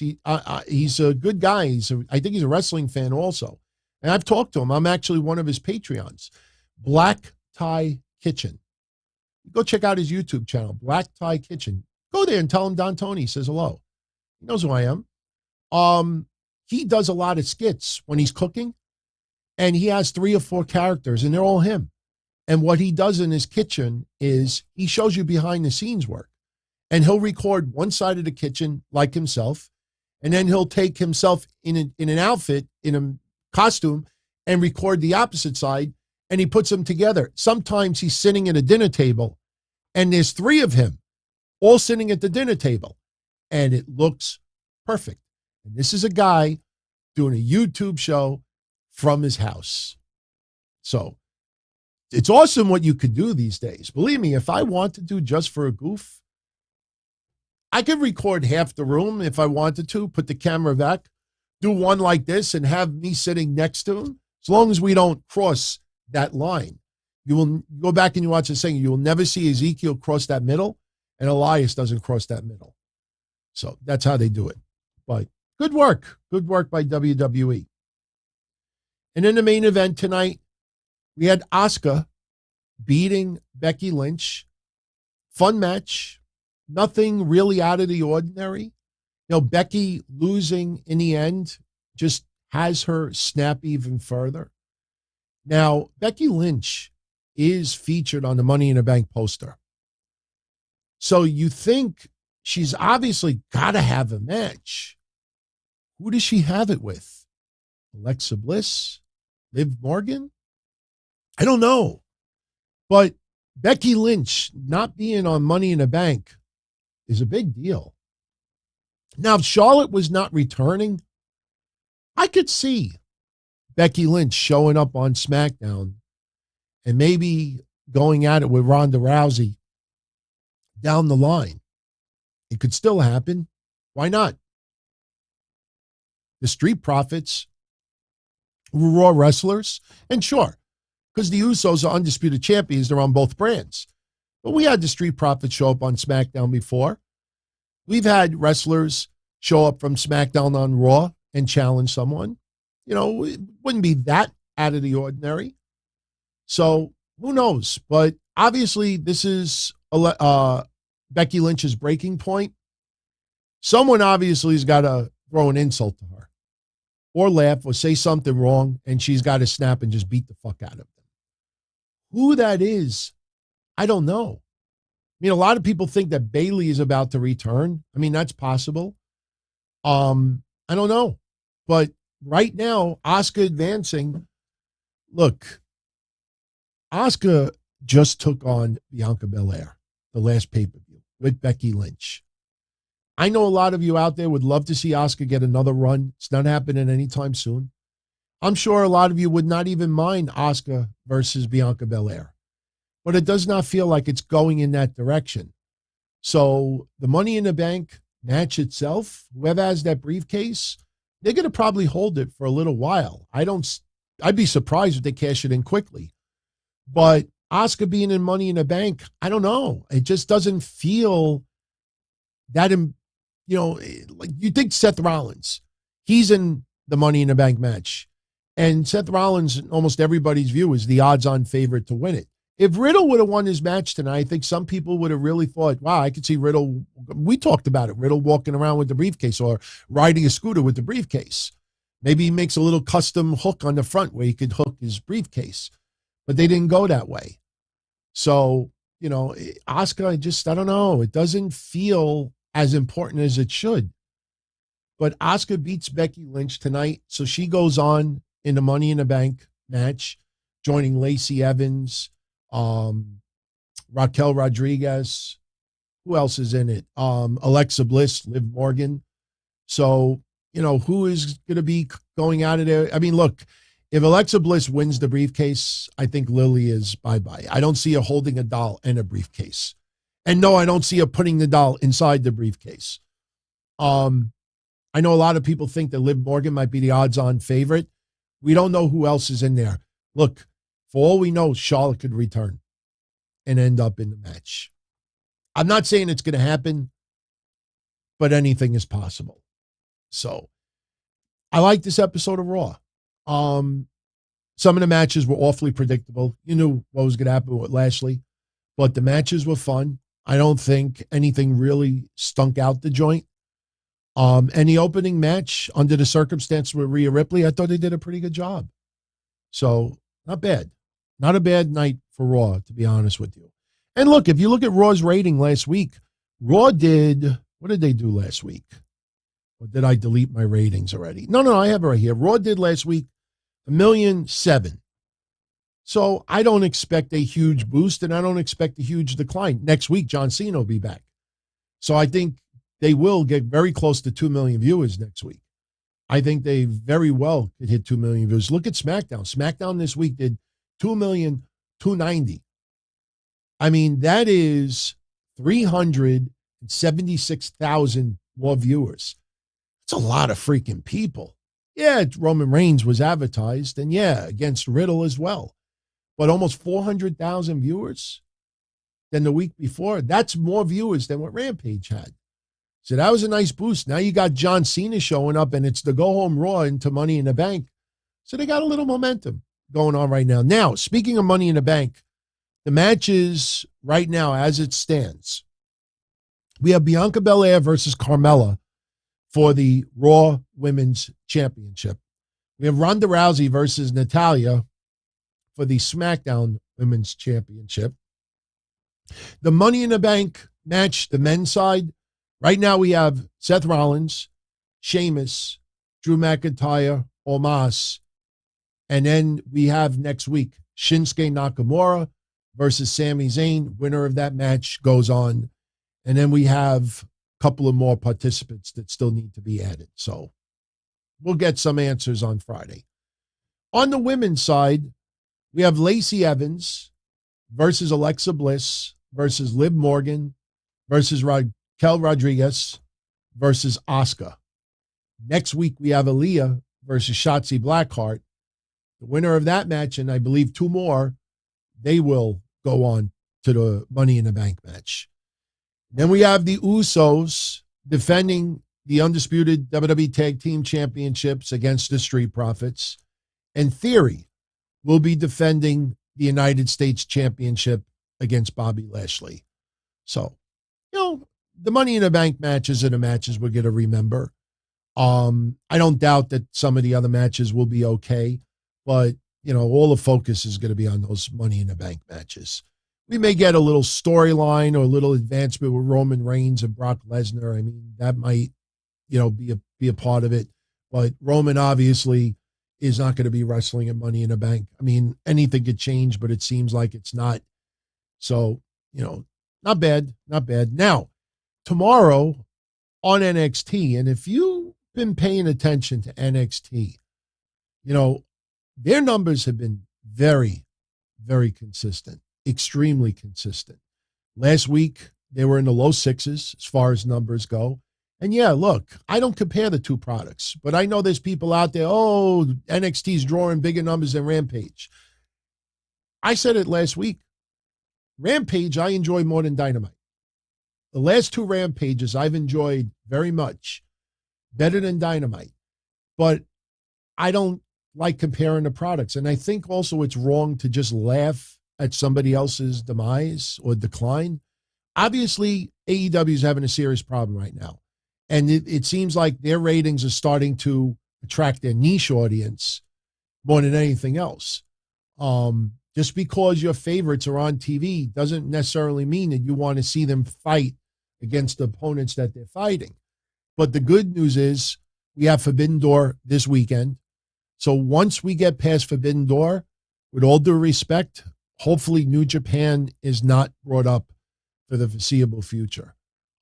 A: he's a good guy. I think he's a wrestling fan also. And I've talked to him. I'm actually one of his Patreons. Black Tie Kitchen. Go check out his YouTube channel, Black Tie Kitchen. Go there and tell him Don Tony says hello. He knows who I am. He does a lot of skits when he's cooking, and he has 3 or 4 characters, and they're all him. And what he does in his kitchen is he shows you behind the scenes work. And he'll record one side of the kitchen like himself, and then he'll take himself in an outfit, in a costume, and record the opposite side, and he puts them together. Sometimes he's sitting at a dinner table, and there's 3 of him all sitting at the dinner table, and it looks perfect. And this is a guy doing a YouTube show from his house. So it's awesome what you could do these days. Believe me, if I want to do just for a goof, I could record half the room if I wanted to, put the camera back, do one like this, and have me sitting next to him, as long as we don't cross that line. You will go back and you watch the thing, you will never see Ezekiel cross that middle, and Elias doesn't cross that middle. So that's how they do it. But good work by WWE. And in the main event tonight, we had Asuka beating Becky Lynch. Fun match. Nothing really out of the ordinary. You know, Becky losing in the end just has her snap even further. Now, Becky Lynch is featured on the Money in the Bank poster. So you think she's obviously got to have a match. Who does she have it with? Alexa Bliss? Liv Morgan? I don't know. But Becky Lynch not being on Money in the Bank is a big deal. Now, if Charlotte was not returning, I could see Becky Lynch showing up on SmackDown and maybe going at it with Ronda Rousey down the line. It could still happen. Why not? The Street Profits were Raw wrestlers, and sure, because the Usos are undisputed champions, they're on both brands. But we had the Street Profits show up on SmackDown before. We've had wrestlers show up from SmackDown on Raw and challenge someone. You know, it wouldn't be that out of the ordinary. So who knows? But obviously, this is Becky Lynch's breaking point. Someone obviously has got to throw an insult to her or laugh or say something wrong, and she's got to snap and just beat the fuck out of them. Who that is, I don't know. I mean, a lot of people think that Bayley is about to return. I mean, that's possible. I don't know. But right now, Asuka advancing. Look, Asuka just took on Bianca Belair, the last pay-per-view. with Becky Lynch. I know a lot of you out there would love to see Asuka get another run. It's not happening anytime soon. I'm sure a lot of you would not even mind Asuka versus Bianca Belair. But it does not feel like it's going in that direction. So the Money in the Bank match itself, whoever has that briefcase, they're going to probably hold it for a little while. I'd be surprised if they cash it in quickly. But Asuka being in Money in the Bank, I don't know. It just doesn't feel that, like you think Seth Rollins, he's in the Money in the Bank match. And Seth Rollins, in almost everybody's view, is the odds-on favorite to win it. If Riddle would have won his match tonight, I think some people would have really thought, wow, I could see Riddle. We talked about it, Riddle walking around with the briefcase or riding a scooter with the briefcase. Maybe he makes a little custom hook on the front where he could hook his briefcase. But they didn't go that way. So, Asuka, I don't know. It doesn't feel as important as it should. But Asuka beats Becky Lynch tonight, so she goes on in the Money in the Bank match, joining Lacey Evans, Raquel Rodriguez. Who else is in it? Alexa Bliss, Liv Morgan. So, who is going to be going out of there? I mean, look, if Alexa Bliss wins the briefcase, I think Lily is bye-bye. I don't see her holding a doll and a briefcase. And no, I don't see her putting the doll inside the briefcase. I know a lot of people think that Liv Morgan might be the odds-on favorite. We don't know who else is in there. Look, for all we know, Charlotte could return and end up in the match. I'm not saying it's going to happen, but anything is possible. So I like this episode of Raw. Some of the matches were awfully predictable. You knew what was going to happen with Lashley, but the matches were fun. I don't think anything really stunk out the joint. And the opening match, under the circumstances with Rhea Ripley, I thought they did a pretty good job. So not bad. Not a bad night for Raw, to be honest with you. And look, if you look at Raw's rating last week, Raw did, what did they do last week? Or did I delete my ratings already? No, I have it right here. Raw did last week 1,000,007. So I don't expect a huge boost, and I don't expect a huge decline. Next week, John Cena will be back. So I think they will get very close to 2 million viewers next week. I think they very well could hit 2 million viewers. Look at SmackDown. SmackDown this week did 2,290,000. I mean, that is 376,000 more viewers. That's a lot of freaking people. Yeah, Roman Reigns was advertised, and yeah, against Riddle as well. But almost 400,000 viewers than the week before. That's more viewers than what Rampage had. So that was a nice boost. Now you got John Cena showing up, and it's the go-home Raw into Money in the Bank. So they got a little momentum going on right now. Now, speaking of Money in the Bank, the matches right now, as it stands, we have Bianca Belair versus Carmella for the Raw Women's Championship. We have Ronda Rousey versus Natalya for the SmackDown Women's Championship. The Money in the Bank match, the men's side, right now we have Seth Rollins, Sheamus, Drew McIntyre, Omos, and then we have next week Shinsuke Nakamura versus Sami Zayn. Winner of that match goes on. And then we have a couple of more participants that still need to be added. So we'll get some answers on Friday. On the women's side, we have Lacey Evans versus Alexa Bliss versus Liv Morgan versus Raquel Rodriguez versus Asuka. Next week, we have Aaliyah versus Shotzi Blackheart. The winner of that match, and I believe two more, they will go on to the Money in the Bank match. Then we have the Usos defending the undisputed WWE Tag Team Championships against the Street Profits. And Theory will be defending the United States Championship against Bobby Lashley. So, the Money in the Bank matches are the matches we're going to remember. I don't doubt that some of the other matches will be okay, but, all the focus is going to be on those Money in the Bank matches. We may get a little storyline or a little advancement with Roman Reigns and Brock Lesnar. I mean, that might, be a part of it. But Roman obviously is not going to be wrestling at Money in the Bank. I mean, anything could change, but it seems like it's not. So, Not bad. Not bad. Now, tomorrow on NXT, and if you've been paying attention to NXT, their numbers have been very, very consistent, extremely consistent. Last week, they were in the low sixes as far as numbers go. And yeah, look, I don't compare the two products, but I know there's people out there, NXT's drawing bigger numbers than Rampage. I said it last week. Rampage, I enjoy more than Dynamite. The last two Rampages I've enjoyed very much, better than Dynamite. But I don't like comparing the products. And I think also it's wrong to just laugh at somebody else's demise or decline. Obviously, AEW is having a serious problem right now. And it seems like their ratings are starting to attract their niche audience more than anything else. Just because your favorites are on TV doesn't necessarily mean that you want to see them fight against the opponents that they're fighting. But the good news is we have Forbidden Door this weekend. So once we get past Forbidden Door, with all due respect, hopefully New Japan is not brought up for the foreseeable future.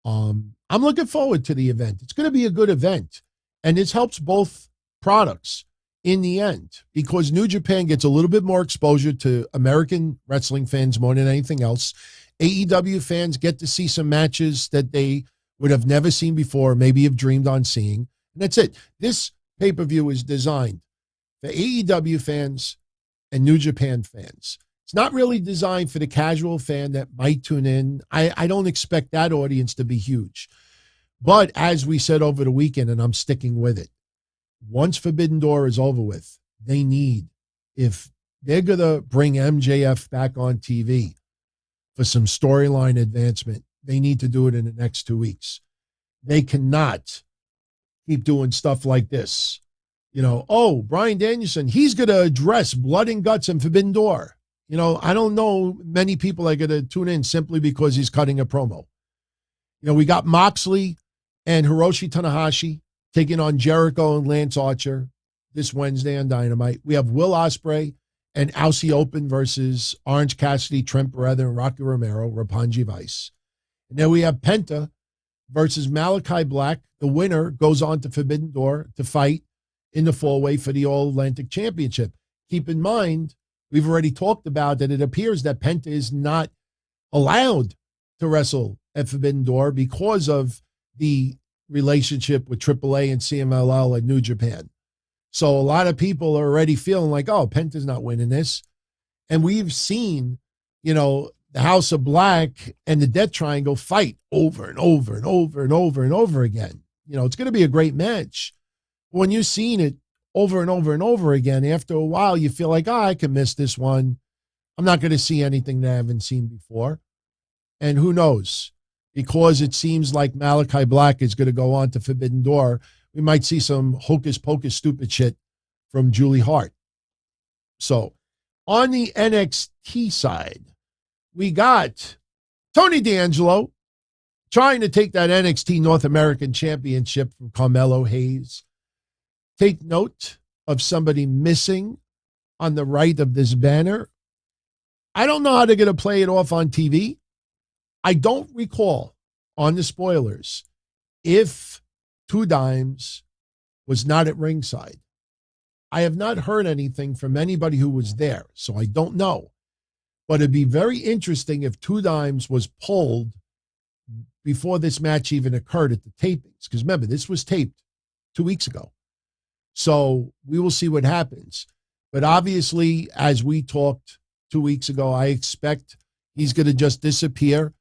A: I'm looking forward to the event. It's going to be a good event. And this helps both products in the end because New Japan gets a little bit more exposure to American wrestling fans more than anything else. AEW fans get to see some matches that they would have never seen before, maybe have dreamed on seeing. And that's it. This pay-per-view is designed for AEW fans and New Japan fans. It's not really designed for the casual fan that might tune in. I don't expect that audience to be huge. But as we said over the weekend, and I'm sticking with it, once Forbidden Door is over with, if they're going to bring MJF back on TV for some storyline advancement, they need to do it in the next 2 weeks. They cannot keep doing stuff like this. Bryan Danielson, he's going to address blood and guts and Forbidden Door. I don't know many people are going to tune in simply because he's cutting a promo. We got Moxley and Hiroshi Tanahashi taking on Jericho and Lance Archer this Wednesday on Dynamite. We have Will Ospreay and Aussie Open versus Orange Cassidy, Trent Beretta, and Rocky Romero, Roppongi Vice. And then we have Penta versus Malachi Black. The winner goes on to Forbidden Door to fight in the four-way for the All-Atlantic Championship. Keep in mind, we've already talked about that it appears that Penta is not allowed to wrestle at Forbidden Door because of the relationship with AAA and CMLL and New Japan. So a lot of people are already feeling like, Penta's not winning this. And we've seen, the House of Black and the Death Triangle fight over and over and over and over and over again. It's going to be a great match. When you've seen it over and over and over again, after a while, you feel like, I can miss this one. I'm not going to see anything that I haven't seen before. And who knows? Because it seems like Malachi Black is going to go on to Forbidden Door, we might see some hocus-pocus stupid shit from Julie Hart. So, on the NXT side, we got Tony D'Angelo trying to take that NXT North American Championship from Carmelo Hayes. Take note of somebody missing on the right of this banner. I don't know how they're going to play it off on TV. I don't recall on the spoilers if Two Dimes was not at ringside. I have not heard anything from anybody who was there, so I don't know. But it'd be very interesting if Two Dimes was pulled before this match even occurred at the tapings. Because remember, this was taped 2 weeks ago. So we will see what happens. But obviously, as we talked 2 weeks ago, I expect he's going to just disappear.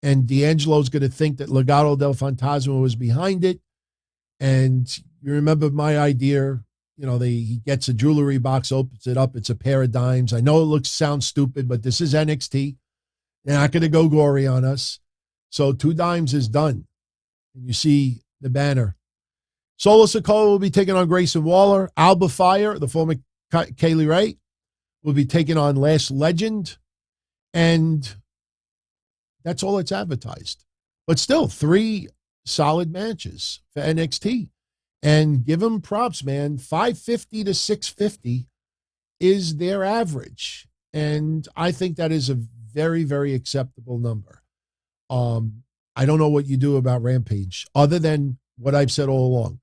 A: And D'Angelo's going to think that Legado del Fantasma was behind it. And you remember my idea, he gets a jewelry box, opens it up. It's a pair of dimes. I know it sounds stupid, but this is NXT. They're not going to go gory on us. So Two Dimes is done. And you see the banner. Solo Sikoa will be taking on Grayson Waller. Alba Fire, the former Kaylee Ray, will be taking on Last Legend. And that's all it's advertised. But still, 3 solid matches for NXT. And give them props, man. 550 to 650 is their average. And I think that is a very, very acceptable number. I don't know what you do about Rampage other than what I've said all along.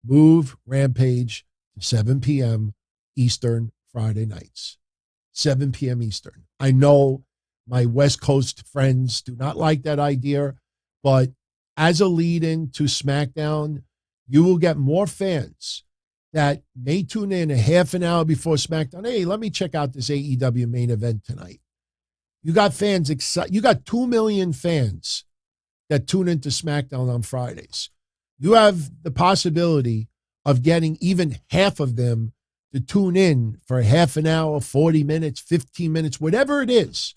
A: Move Rampage to 7 p.m. Eastern Friday nights. 7 p.m. Eastern. I know my West Coast friends do not like that idea, but as a lead-in to SmackDown, you will get more fans that may tune in a half an hour before SmackDown. Hey, let me check out this AEW main event tonight. You got fans excited. You got 2 million fans that tune into SmackDown on Fridays. You have the possibility of getting even half of them to tune in for a half an hour, 40 minutes, 15 minutes, whatever it is.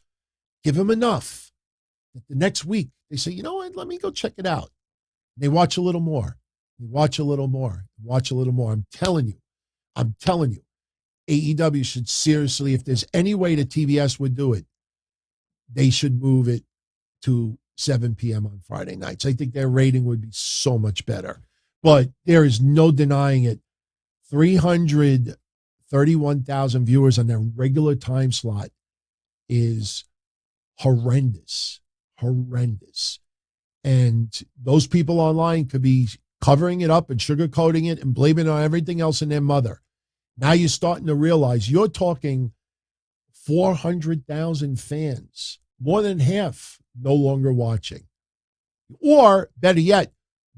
A: Give them enough. The next week, they say, you know what, let me go check it out. They watch a little more. They watch a little more. Watch a little more. I'm telling you. AEW should seriously, if there's any way that TBS would do it, they should move it to 7 p.m. on Friday nights. I think their rating would be so much better. But there is no denying it. 331,000 viewers on their regular time slot is horrendous. Horrendous. And those people online could be covering it up and sugarcoating it and blaming it on everything else in their mother. Now you're starting to realize you're talking 400,000 fans, more than half no longer watching. Or, better yet,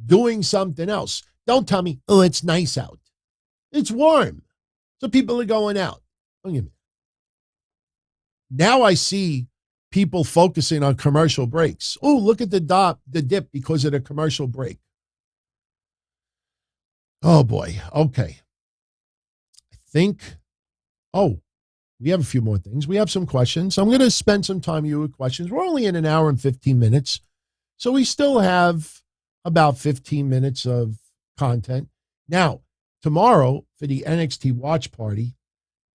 A: doing something else. Don't tell me, oh, it's nice out. It's warm. So people are going out. Now I see people focusing on commercial breaks. Oh, look at the dip because of the commercial break. Oh, boy. Okay. I think, we have a few more things. We have some questions. I'm going to spend some time with you with questions. We're only in an hour and 15 minutes. So we still have about 15 minutes of content. Now, tomorrow for the NXT watch party,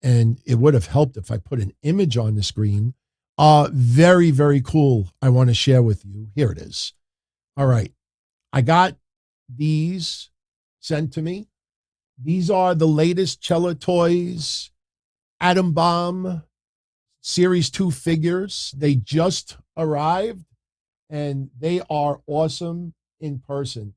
A: and it would have helped if I put an image on the screen. Very, very cool. I want to share with you. Here it is. All right. I got these sent to me. These are the latest Cella Toys Atom Bomb Series 2 figures. They just arrived, and they are awesome in person.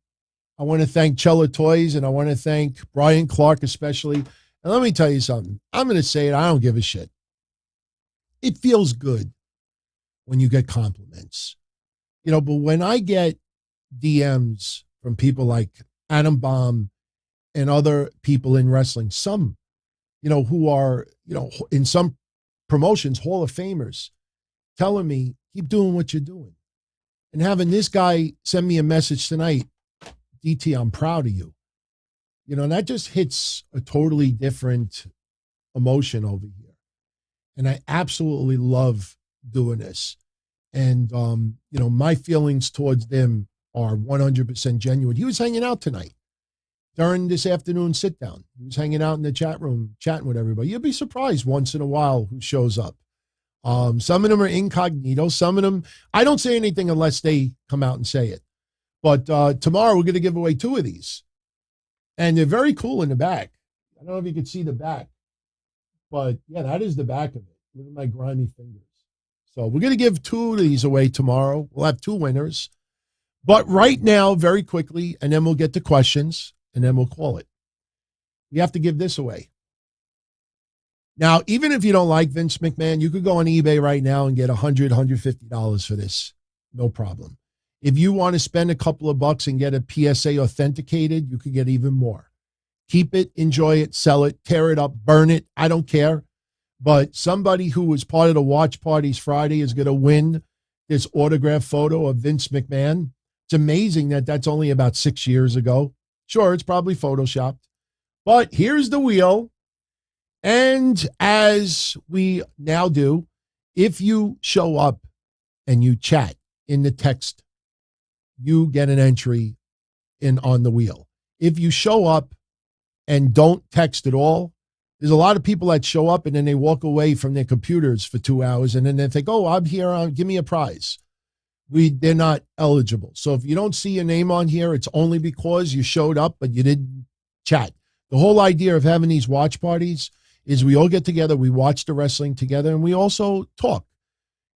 A: I want to thank Cella Toys, and I want to thank Brian Clark especially. And let me tell you something. I'm going to say it. I don't give a shit. It feels good when you get compliments. But when I get DMs from people like Atom Bomb and other people in wrestling, some who are, in some promotions, Hall of Famers, telling me, keep doing what you're doing. And having this guy send me a message tonight, DT, I'm proud of you. And that just hits a totally different emotion over here. And I absolutely love doing this. And, my feelings towards them are 100% genuine. He was hanging out tonight. During this afternoon sit down, he was hanging out in the chat room, chatting with everybody. You'll be surprised once in a while who shows up. Some of them are incognito. Some of them, I don't say anything unless they come out and say it. But tomorrow we're going to give away 2 of these. And they're very cool in the back. I don't know if you can see the back. But yeah, that is the back of it. Look at my grimy fingers. So we're going to give 2 of these away tomorrow. We'll have 2 winners. But right now, very quickly, and then we'll get to questions. And then we'll call it. We have to give this away. Now, even if you don't like Vince McMahon, you could go on eBay right now and get $100, $150 for this. No problem. If you want to spend a couple of bucks and get a PSA authenticated, you could get even more. Keep it, enjoy it, sell it, tear it up, burn it. I don't care. But somebody who was part of the watch parties Friday is going to win this autograph photo of Vince McMahon. It's amazing that that's only about 6 years ago. Sure, it's probably Photoshopped. But here's the wheel. And as we now do, if you show up and you chat in the text, you get an entry on the wheel. If you show up and don't text at all, there's a lot of people that show up and then they walk away from their computers for 2 hours. And then they think, oh, I'm here, give me a prize. They're not eligible. So if you don't see your name on here, it's only because you showed up, but you didn't chat. The whole idea of having these watch parties is we all get together, we watch the wrestling together, and we also talk.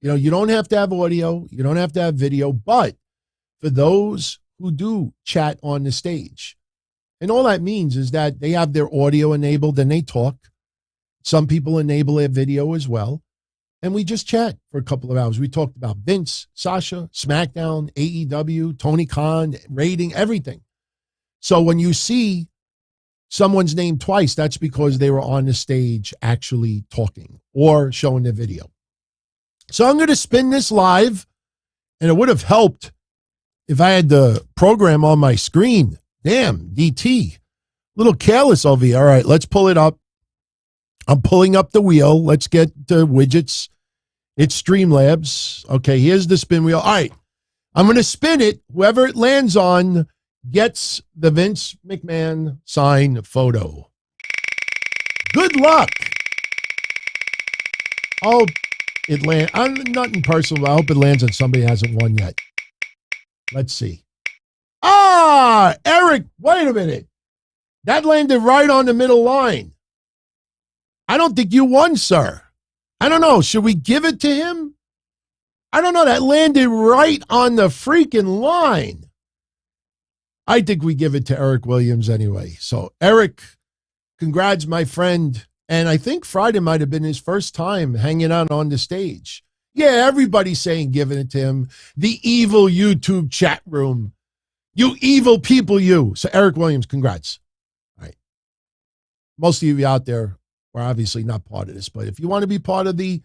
A: You don't have to have audio. You don't have to have video. But for those who do chat on the stage, and all that means is that they have their audio enabled and they talk. Some people enable their video as well. And we just chat for a couple of hours. We talked about Vince, Sasha, SmackDown, AEW, Tony Khan, rating, everything. So when you see someone's name twice, that's because they were on the stage actually talking or showing their video. So I'm going to spin this live, and it would have helped if I had the program on my screen. Damn, DT. A little careless over here. All right, let's pull it up. I'm pulling up the wheel. Let's get the widgets. It's Streamlabs. Okay, here's the spin wheel. All right, I'm going to spin it. Whoever it lands on gets the Vince McMahon signed photo. Good luck. Oh, it lands. I'm nothing personal. I hope it lands on somebody who hasn't won yet. Let's see. Eric, wait a minute. That landed right on the middle line. I don't think you won, sir. I don't know. Should we give it to him? I don't know. That landed right on the freaking line. I think we give it to Eric Williams anyway. So, Eric, congrats, my friend. And I think Friday might have been his first time hanging out on the stage. Yeah, everybody's saying giving it to him. The evil YouTube chat room. You evil people, you. So, Eric Williams, congrats. All right. Most of you out there are obviously not part of this, but if you want to be part of the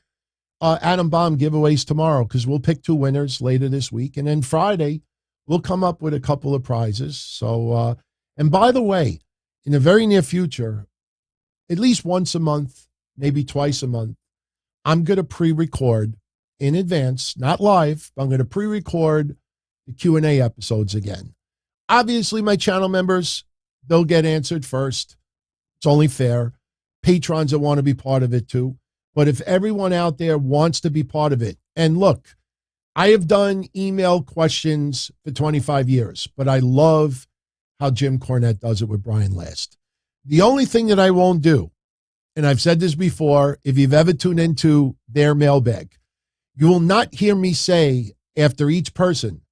A: Atom Bomb giveaways tomorrow, because we'll pick 2 winners later this week, and then Friday, we'll come up with a couple of prizes. So, and by the way, in the very near future, at least once a month, maybe twice a month, I'm going to pre-record in advance, not live, but I'm going to pre-record the Q&A episodes again. Obviously, my channel members, they'll get answered first. It's only fair. Patrons that want to be part of it too. But if everyone out there wants to be part of it, and look, I have done email questions for 25 years, but I love how Jim Cornette does it with Brian Last. The only thing that I won't do, and I've said this before, if you've ever tuned into their mailbag, you will not hear me say after each person,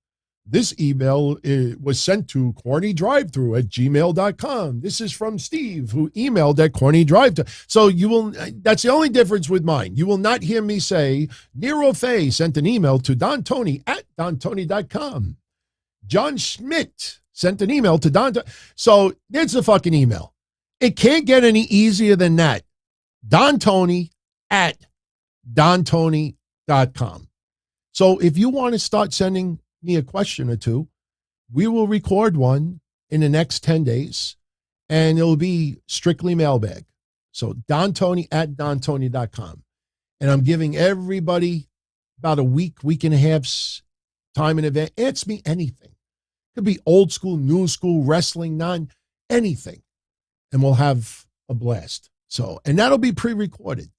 A: this email was sent to cornydrivethru@gmail.com. This is from Steve, who emailed at cornydrivethru. So you will, that's the only difference with mine. You will not hear me say, Nero Fay sent an email to Don Tony at dontony.com. John Schmidt sent an email to Don. So there's the fucking email. It can't get any easier than that. Don Tony at dontony.com. So if you want to start sending me a question or two, we will record one in the next 10 days, and it'll be strictly mailbag. So Don Tony at dontony.com. And I'm giving everybody about a week and a half's time in advance. Ask me anything. It could be old school, new school, wrestling, anything. And we'll have a blast. So, and that'll be pre-recorded.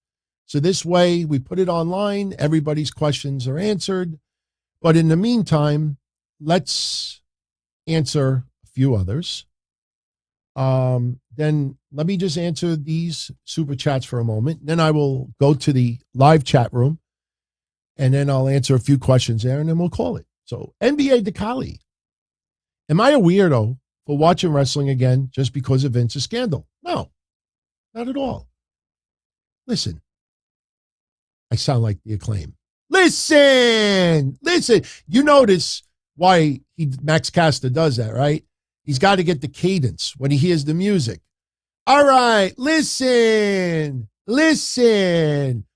A: So this way we put it online. Everybody's questions are answered. But in the meantime, let's answer a few others. Then let me just answer these super chats for a moment. Then I will go to the live chat room, and then I'll answer a few questions there, and then we'll call it. So NBA DeKali, am I a weirdo for watching wrestling again just because of Vince's scandal? No, not at all. Listen, I sound like the Acclaim. Listen. You notice why Max Caster does that, right? He's got to get the cadence when he hears the music. All right, listen.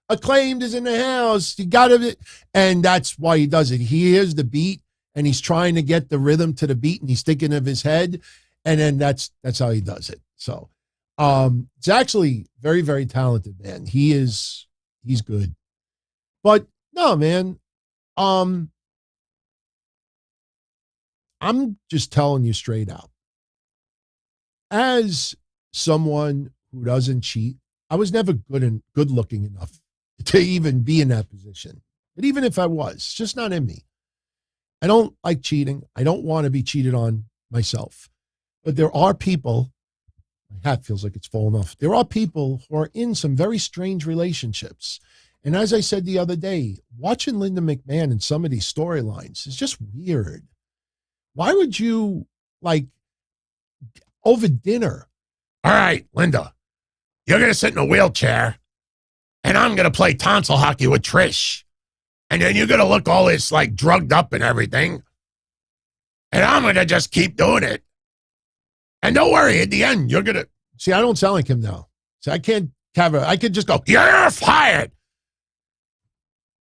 A: Acclaimed is in the house. You got to, and that's why he does it. He hears the beat, and he's trying to get the rhythm to the beat, and he's thinking of his head, and then that's how he does it. So, it's actually very, very talented, man. He's good, but. No, man. I'm just telling you straight out. As someone who doesn't cheat, I was never good looking enough to even be in that position. But even if I was, it's just not in me. I don't like cheating. I don't want to be cheated on myself. But there are people, my hat feels like it's fallen off. There are people who are in some very strange relationships. And as I said the other day, watching Linda McMahon and some of these storylines is just weird. Why would you, like, over dinner? All right, Linda, you're going to sit in a wheelchair, and I'm going to play tonsil hockey with Trish. And then you're going to look all this, like, drugged up and everything. And I'm going to just keep doing it. And don't worry, at the end, you're going to... See, I don't sound like him now. See, I can't have a... I could just go, you're fired.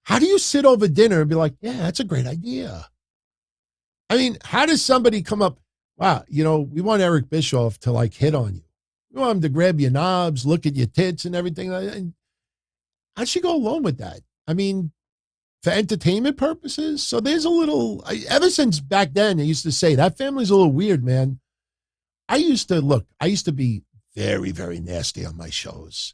A: How do you sit over dinner and be like, yeah, that's a great idea? I mean, how does somebody come up, wow, you know, we want Eric Bischoff to, like, hit on you. We want him to grab your knobs, look at your tits and everything. And how'd she go along with that? I mean, for entertainment purposes? So there's a little, ever since back then, I used to say, that family's a little weird, man. I used to be very, very nasty on my shows.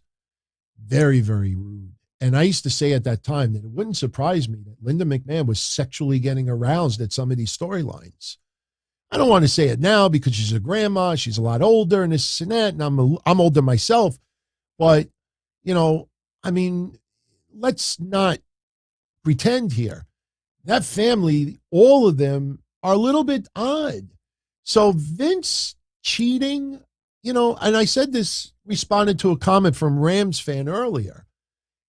A: Very, very rude. And I used to say at that time that it wouldn't surprise me that Linda McMahon was sexually getting aroused at some of these storylines. I don't want to say it now because she's a grandma, she's a lot older and this and that, and I'm older myself. But, you know, I mean, let's not pretend here. That family, all of them are a little bit odd. So Vince cheating, you know, and I said this, responded to a comment from Rams fan earlier.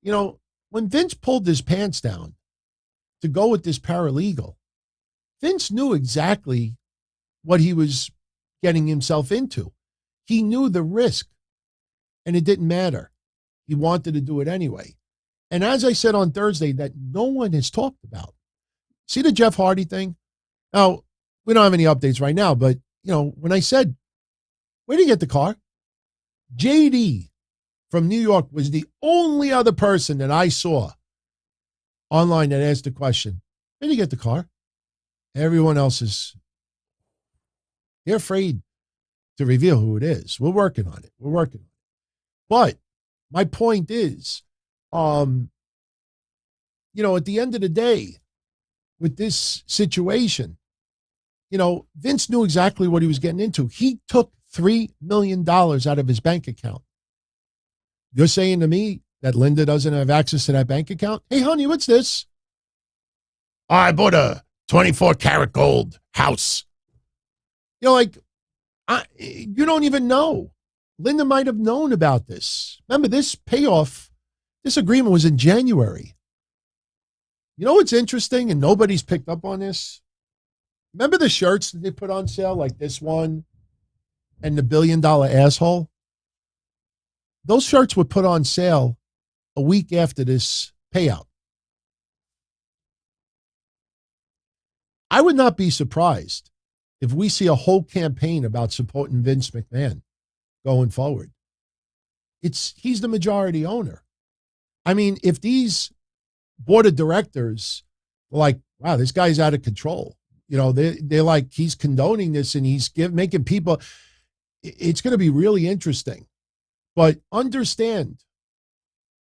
A: You know, when Vince pulled his pants down to go with this paralegal, Vince knew exactly what he was getting himself into. He knew the risk, and it didn't matter. He wanted to do it anyway. And as I said on Thursday, that no one has talked about. See the Jeff Hardy thing? Now, we don't have any updates right now, but, you know, when I said, where did he get the car? JD from New York was the only other person that I saw online that asked the question, where did he get the car? Everyone else they're afraid to reveal who it is. We're working on it. But my point is, you know, at the end of the day, with this situation, you know, Vince knew exactly what he was getting into. He took $3 million out of his bank account. You're saying to me that Linda doesn't have access to that bank account? Hey, honey, what's this? I bought a 24-karat gold house. You know, like, you don't even know. Linda might have known about this. Remember, this agreement was in January. You know what's interesting, and nobody's picked up on this? Remember the shirts that they put on sale, like this one and the $1 billion asshole? Those shirts were put on sale a week after this payout. I would not be surprised if we see a whole campaign about supporting Vince McMahon going forward. He's the majority owner. I mean, if these board of directors are like, wow, this guy's out of control. You know, they're like, he's condoning this and he's making people, it's going to be really interesting. But understand,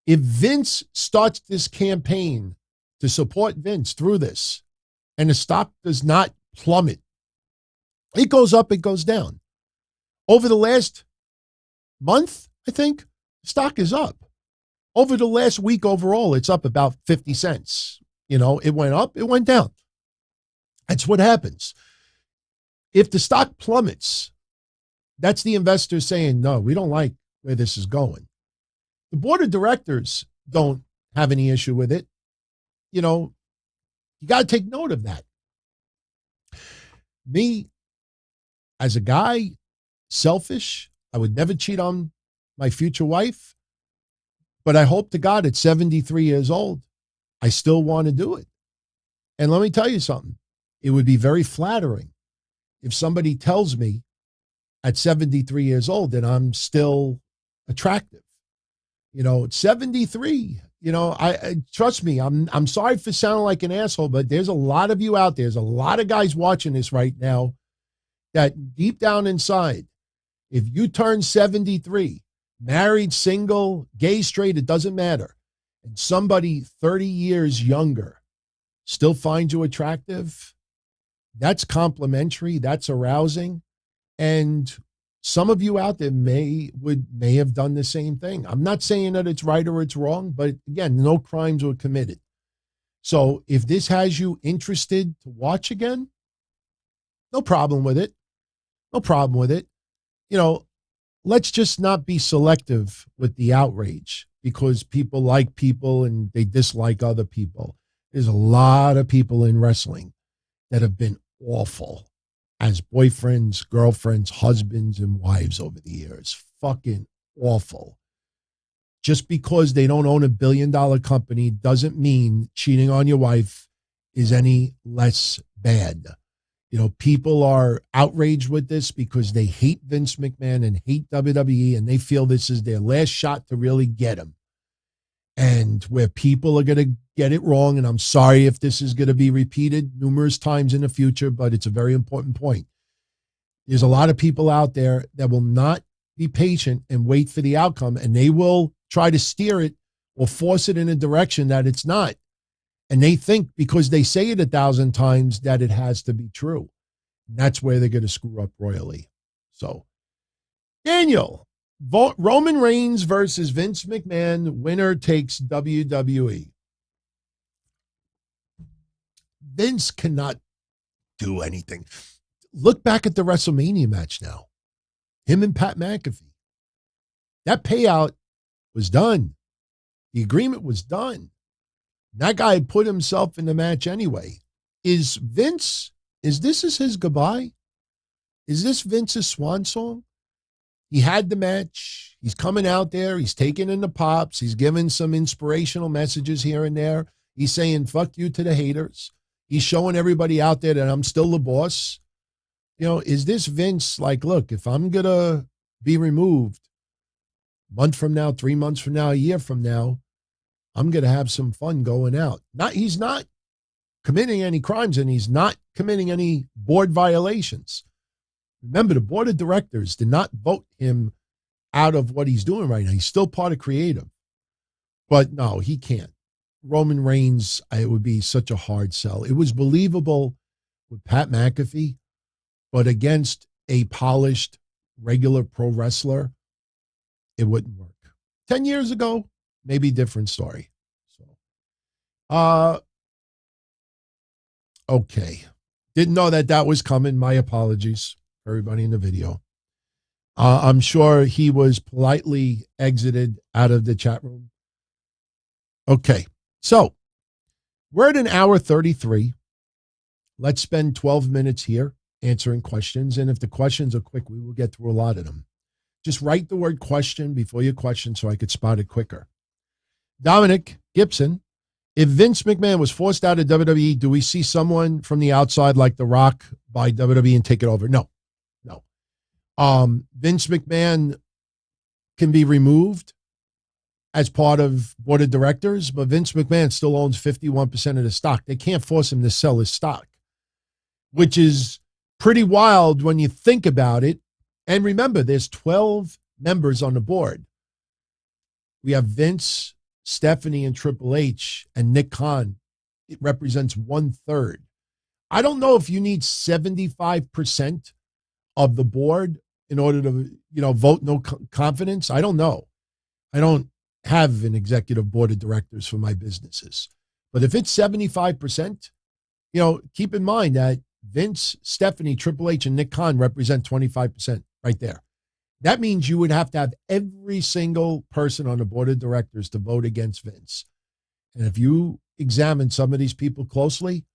A: if Vince starts this campaign to support Vince through this, and the stock does not plummet, it goes up, it goes down. Over the last month, I think, stock is up. Over the last week overall, it's up about 50 cents. You know, it went up, it went down. That's what happens. If the stock plummets, that's the investors saying, no, we don't like where this is going. The board of directors don't have any issue with it. You know, you got to take note of that. Me, as a guy, selfish, I would never cheat on my future wife. But I hope to God at 73 years old, I still want to do it. And let me tell you something. It would be very flattering if somebody tells me at 73 years old that I'm still attractive. You know, at 73, you know, I trust me, I'm sorry for sounding like an asshole, but there's a lot of you out there. There's a lot of guys watching this right now that deep down inside, if you turn 73, married, single, gay, straight, it doesn't matter, and somebody 30 years younger still finds you attractive, that's complimentary, that's arousing. And some of you out there may have done the same thing. I'm not saying that it's right or it's wrong, but again, no crimes were committed. So if this has you interested to watch again, no problem with it. No problem with it. Let's just not be selective with the outrage because people like people and they dislike other people. There's a lot of people in wrestling that have been awful as boyfriends, girlfriends, husbands, and wives over the years. Fucking awful. Just because they don't own $1 billion company doesn't mean cheating on your wife is any less bad. People are outraged with this because they hate Vince McMahon and hate WWE, and they feel this is their last shot to really get him. And where people are going to get it wrong, and I'm sorry if this is going to be repeated numerous times in the future, but it's a very important point. There's a lot of people out there that will not be patient and wait for the outcome, and they will try to steer it or force it in a direction that it's not. And they think because they say it 1,000 times that it has to be true. And that's where they're going to screw up royally. So, Daniel, Roman Reigns versus Vince McMahon, winner takes WWE. Vince cannot do anything. Look back at the WrestleMania match now. Him and Pat McAfee. That payout was done. The agreement was done. That guy had put himself in the match anyway. Is this his goodbye? Is this Vince's swan song? He had the match. He's coming out there. He's taking in the pops. He's giving some inspirational messages here and there. He's saying, fuck you to the haters. He's showing everybody out there that I'm still the boss. Is this Vince like, look, if I'm going to be removed a month from now, 3 months from now, a year from now, I'm going to have some fun going out. He's not committing any crimes and he's not committing any board violations. Remember, the board of directors did not vote him out of what he's doing right now. He's still part of creative. But no, he can't. Roman Reigns, it would be such a hard sell. It was believable with Pat McAfee, but against a polished, regular pro wrestler, it wouldn't work. 10 years ago, maybe different story. So, okay. Didn't know that was coming. My apologies for everybody in the video. I'm sure he was politely exited out of the chat room. Okay. So we're at an hour 33. Let's spend 12 minutes here answering questions. And if the questions are quick, we will get through a lot of them. Just write the word question before your question so I could spot it quicker. Dominic Gibson, if Vince McMahon was forced out of WWE, do we see someone from the outside like The Rock buy WWE and take it over? No. Vince McMahon can be removed as part of board of directors, but Vince McMahon still owns 51% of the stock. They can't force him to sell his stock, which is pretty wild when you think about it. And remember, there's 12 members on the board. We have Vince, Stephanie, and Triple H, and Nick Khan. It represents 1/3. I don't know if you need 75% of the board in order to, vote no confidence. I don't know. I don't have an executive board of directors for my businesses. But if it's 75%, keep in mind that Vince, Stephanie, Triple H, and Nick Khan represent 25% right there. That means you would have to have every single person on the board of directors to vote against Vince. And if you examine some of these people closely,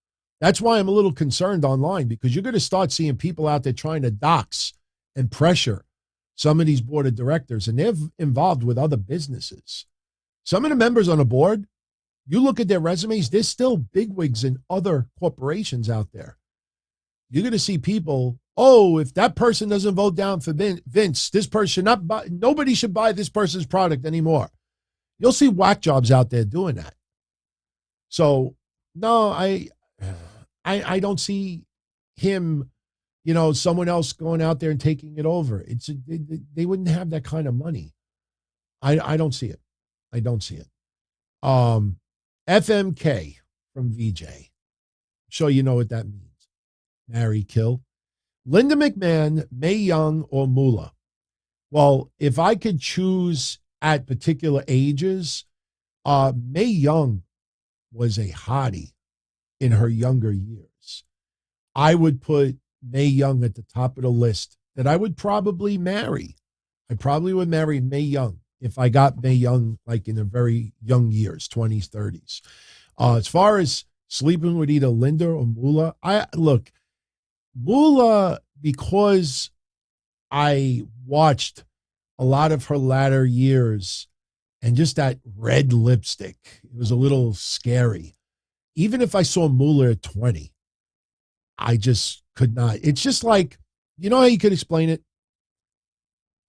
A: that's why I'm a little concerned online, because you're going to start seeing people out there trying to dox and pressure some of these board of directors, and they're involved with other businesses. Some of the members on the board, you look at their resumes, there's still bigwigs in other corporations out there. You're going to see people, if that person doesn't vote down for Vince, this person should not buy, nobody should buy this person's product anymore. You'll see whack jobs out there doing that. So, no, I don't see him, someone else going out there and taking it over. They wouldn't have that kind of money. I don't see it. I don't see it. FMK from VJ. Sure you know what that means. Marry, kill. Linda McMahon, Mae Young, or Moolah. Well, if I could choose at particular ages, Mae Young was a hottie in her younger years. I would put Mae Young at the top of the list that I would probably marry. I probably would marry Mae Young if I got Mae Young like in her very young years, 20s, 30s. As far as sleeping with either Linda or Moolah, Moolah, because I watched a lot of her latter years and just that red lipstick, it was a little scary. Even if I saw Moolah at 20, I just could not. It's just like, you know how you could explain it?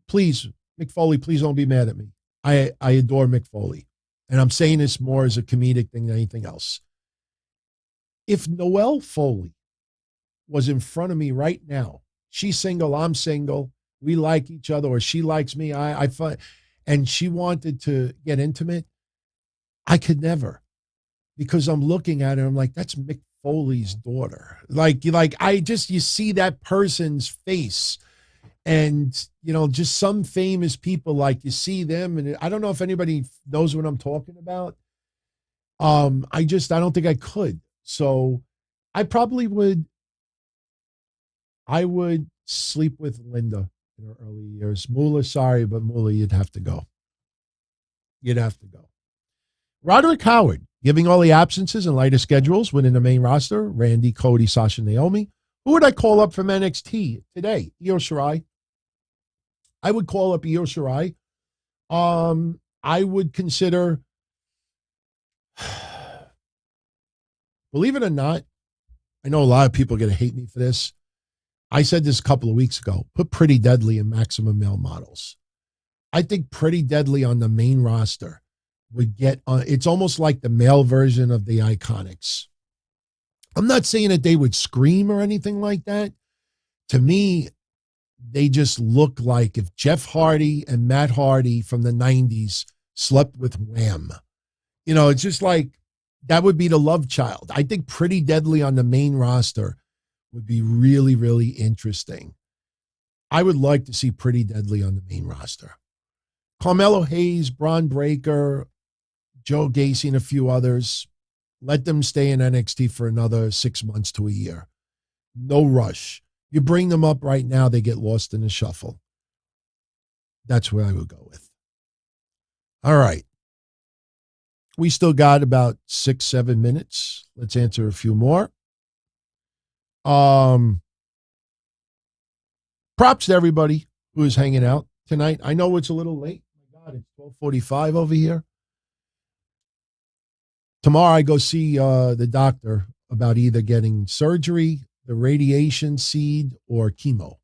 A: Please, Mick Foley, please don't be mad at me. I adore Mick Foley. And I'm saying this more as a comedic thing than anything else. If Noelle Foley was in front of me right now, she's single, I'm single, we like each other, or she likes me, I find, and she wanted to get intimate, I could never. Because I'm looking at her, I'm like, that's Mick Foley's daughter. Like you see that person's face. And, just some famous people, like you see them, and I don't know if anybody knows what I'm talking about. I don't think I could. So I would sleep with Linda in her early years. Moolah, sorry, but Moolah, you'd have to go. You'd have to go. Roderick Howard, giving all the absences and lighter schedules within the main roster. Randy, Cody, Sasha, Naomi. Who would I call up from NXT today? Io Shirai. I would call up Io Shirai. I would consider, believe it or not, I know a lot of people are going to hate me for this. I said this a couple of weeks ago. Put Pretty Deadly in Maximum Male Models. I think Pretty Deadly on the main roster would get on. It's almost like the male version of the Iconics. I'm not saying that they would scream or anything like that. To me, they just look like if Jeff Hardy and Matt Hardy from the 90s slept with Wham. It's just like that would be the love child. I think Pretty Deadly on the main roster would be really, really interesting. I would like to see Pretty Deadly on the main roster. Carmelo Hayes, Braun Breaker, Joe Gacy, and a few others. Let them stay in NXT for another 6 months to a year. No rush. You bring them up right now, they get lost in the shuffle. That's where I would go with. All right. We still got about 6-7 minutes. Let's answer a few more. Props to everybody who is hanging out tonight. I know it's a little late. My God, it's 12:45 over here. Tomorrow I go see the doctor about either getting surgery, the radiation seed, or chemo.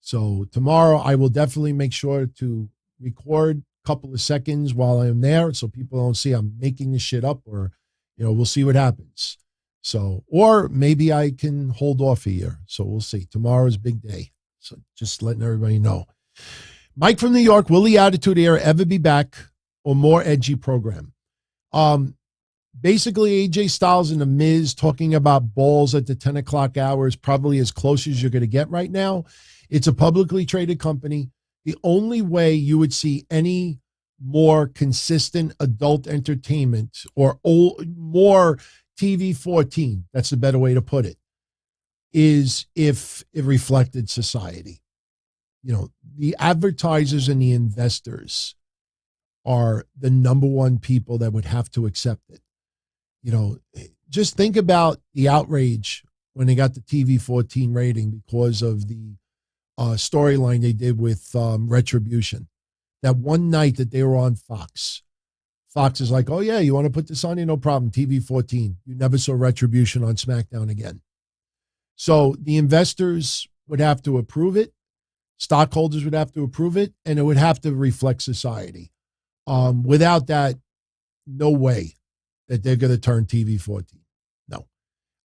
A: So tomorrow I will definitely make sure to record a couple of seconds while I'm there so people don't see I'm making this shit up, or, we'll see what happens. So, or maybe I can hold off a year. So we'll see. Tomorrow's a big day. So just letting everybody know. Mike from New York, will the Attitude Era ever be back or more edgy program? Basically, AJ Styles and The Miz talking about balls at the 10 o'clock hour is probably as close as you're going to get right now. It's a publicly traded company. The only way you would see any more consistent adult entertainment or more TV 14, that's the better way to put it, is if it reflected society. The advertisers and the investors are the number one people that would have to accept it. Just think about the outrage when they got the TV 14 rating because of the storyline they did with Retribution. That one night that they were on Fox. Fox is like, oh, yeah, you want to put this on? No problem. TV 14. You never saw Retribution on SmackDown again. So the investors would have to approve it. Stockholders would have to approve it. And it would have to reflect society. Without that, no way that they're going to turn TV 14. No.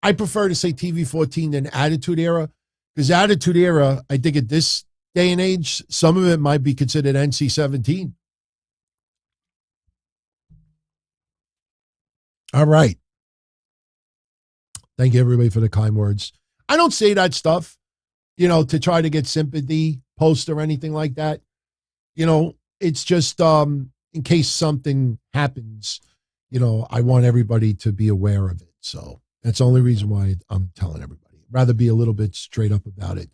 A: I prefer to say TV 14 than Attitude Era, because Attitude Era, I think at this day and age, some of it might be considered NC-17. All right. Thank you, everybody, for the kind words. I don't say that stuff, to try to get sympathy, post, or anything like that. it's just in case something happens, I want everybody to be aware of it. So that's the only reason why I'm telling everybody. Rather be a little bit straight up about it.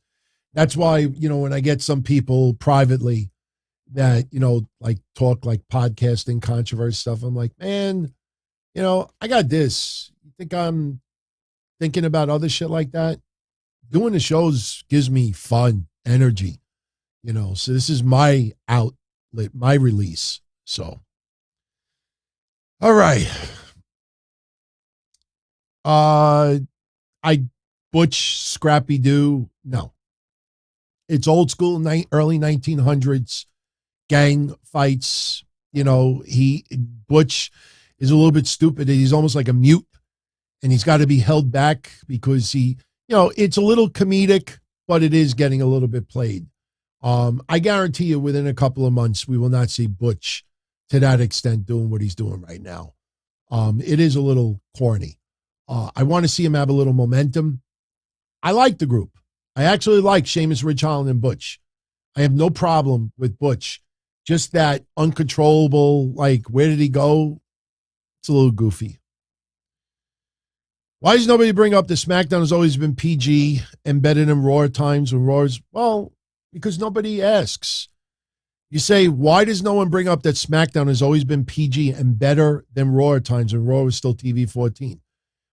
A: That's why, when I get some people privately that, like talk like podcasting controversy stuff, I'm like, man, I got this. You think I'm thinking about other shit like that? Doing the shows gives me fun, energy, so this is my outlet, my release. So, all right. Butch Scrappy Doo. No, it's old school, early 1900s gang fights. Butch is a little bit stupid. He's almost like a mute, and he's got to be held back because it's a little comedic, but it is getting a little bit played. I guarantee you within a couple of months, we will not see Butch to that extent doing what he's doing right now. It is a little corny. I want to see him have a little momentum. I like the group. I actually like Sheamus, Ridge Holland, and Butch. I have no problem with Butch. Just that uncontrollable, like, where did he go? It's a little goofy. Why does nobody bring up that SmackDown has always been PG and better than Raw at times when Raw is, well, because nobody asks. You say, why does no one bring up that SmackDown has always been PG and better than Raw at times when Raw was still TV 14?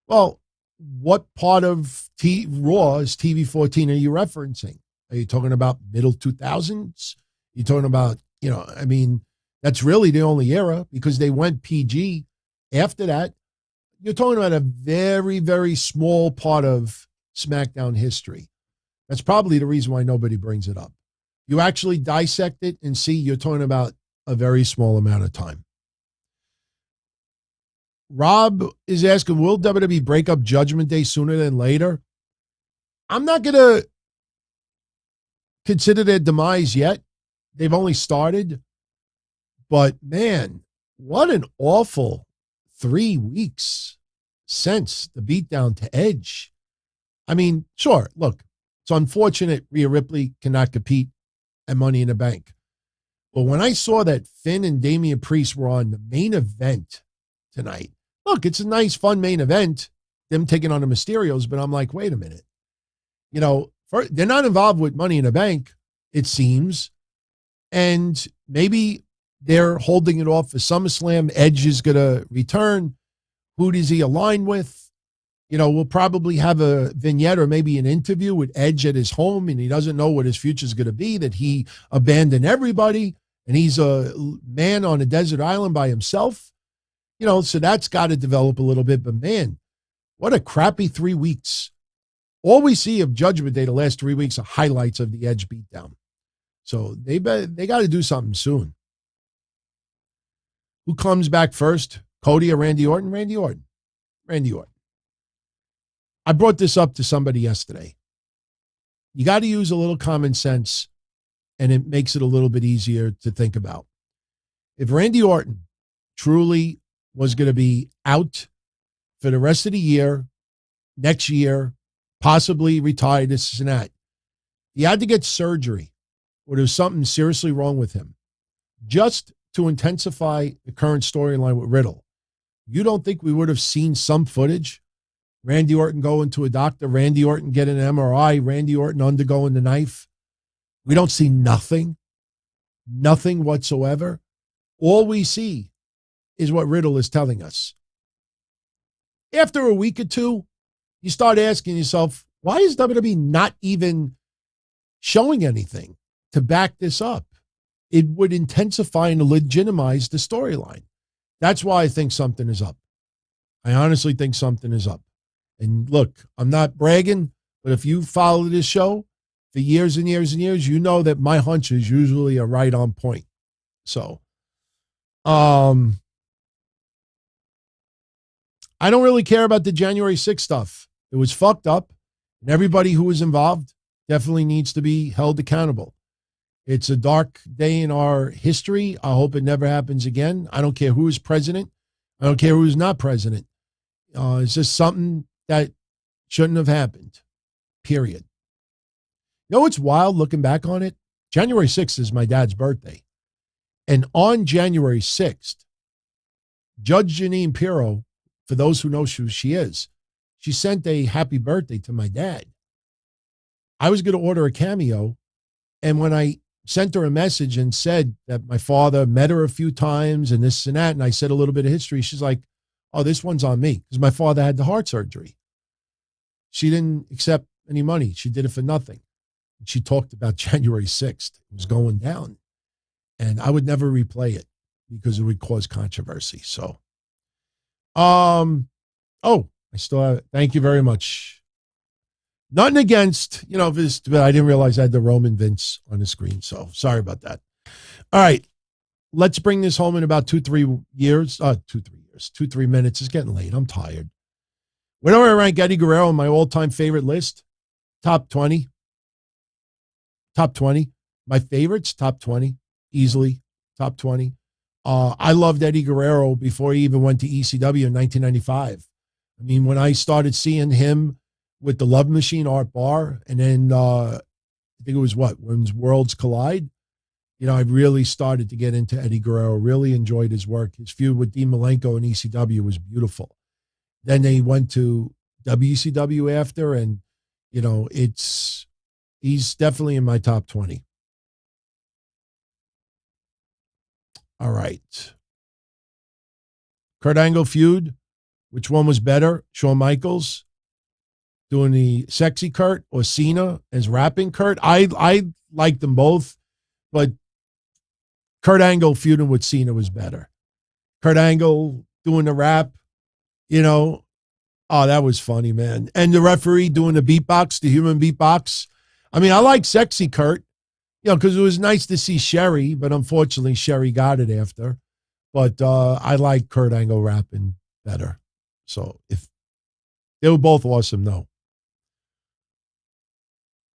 A: Well, what part of Raw is TV 14 are you referencing? Are you talking about middle 2000s? You're talking about, that's really the only era because they went PG. After that, you're talking about a very, very small part of SmackDown history. That's probably the reason why nobody brings it up. You actually dissect it and see you're talking about a very small amount of time. Rob is asking, will WWE break up Judgment Day sooner than later? I'm not going to consider their demise yet. They've only started. But, man, what an awful 3 weeks since the beatdown to Edge. Sure, look, it's unfortunate Rhea Ripley cannot compete at Money in the Bank. But when I saw that Finn and Damian Priest were on the main event tonight, look, it's a nice, fun main event, them taking on the Mysterios, but I'm like, wait a minute. They're not involved with Money in the Bank, it seems. And maybe they're holding it off for SummerSlam. Edge is going to return. Who does he align with? We'll probably have a vignette or maybe an interview with Edge at his home, and he doesn't know what his future is going to be, that he abandoned everybody, and he's a man on a desert island by himself. So that's got to develop a little bit. But, man, what a crappy 3 weeks. All we see of Judgment Day the last 3 weeks are highlights of the Edge beatdown. So they got to do something soon. Who comes back first, Cody or Randy Orton? Randy Orton. Randy Orton. I brought this up to somebody yesterday. You got to use a little common sense, and it makes it a little bit easier to think about. If Randy Orton truly was going to be out for the rest of the year, next year, possibly retired, this and that, he had to get surgery, or there was something seriously wrong with him, just to intensify the current storyline with Riddle. You don't think we would have seen some footage? Randy Orton going to a doctor, Randy Orton getting an MRI, Randy Orton undergoing the knife. We don't see nothing whatsoever. All we see is what Riddle is telling us. After a week or two, you start asking yourself, why is WWE not even showing anything to back this up? It would intensify and legitimize the storyline. That's why I think something is up. I honestly think something is up. And look, I'm not bragging, but if you follow this show for years and years and years, you know that my hunches usually are right on point. So, I don't really care about the January 6th stuff. It was fucked up, and everybody who was involved definitely needs to be held accountable. It's a dark day in our history. I hope it never happens again. I don't care who is president. I don't care who's not president. It's just something that shouldn't have happened, period. You know what's wild looking back on it? January 6th is my dad's birthday. And on January 6th, Judge Janine Pirro, for those who know who she is, she sent a happy birthday to my dad. I was going to order a Cameo, and when I sent her a message and said that my father met her a few times and this and that, and I said a little bit of history, she's like, oh, this one's on me, because my father had the heart surgery. She didn't accept any money. She did it for nothing. She talked about January 6th. It was going down. And I would never replay it because it would cause controversy. So, I still have it. Thank you very much. Nothing against, this, but I didn't realize I had the Roman Vince on the screen. So sorry about that. All right. Let's bring this home in about 2-3 minutes. It's getting late. I'm tired. Where do I rank Eddie Guerrero on my all-time favorite list? Top 20. Top 20. My favorites, top 20. Easily top 20. I loved Eddie Guerrero before he even went to ECW in 1995. I mean, when I started seeing him with the Love Machine Art Bar, and then I think it was when Worlds Collide, I really started to get into Eddie Guerrero, really enjoyed his work. His feud with Dean Malenko in ECW was beautiful. Then they went to WCW after, and, he's definitely in my top 20. All right. Kurt Angle feud. Which one was better? Shawn Michaels doing the sexy Kurt, or Cena as rapping Kurt? I liked them both, but Kurt Angle feuding with Cena was better. Kurt Angle doing the rap, oh, that was funny, man. And the referee doing the beatbox, the human beatbox. I mean, I like sexy Kurt. Because it was nice to see Sherry, but unfortunately Sherry got it after. But I like Kurt Angle rapping better. So if they were both awesome, though.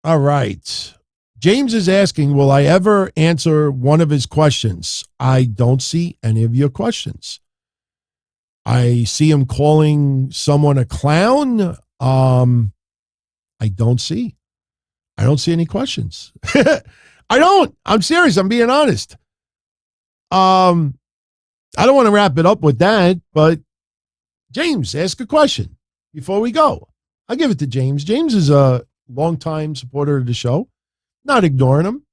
A: All right. James is asking, will I ever answer one of his questions? I don't see any of your questions. I see him calling someone a clown. I don't see any questions. I don't. I'm serious. I'm being honest. I don't want to wrap it up with that, but James, ask a question before we go. I'll give it to James. James is a longtime supporter of the show. Not ignoring him.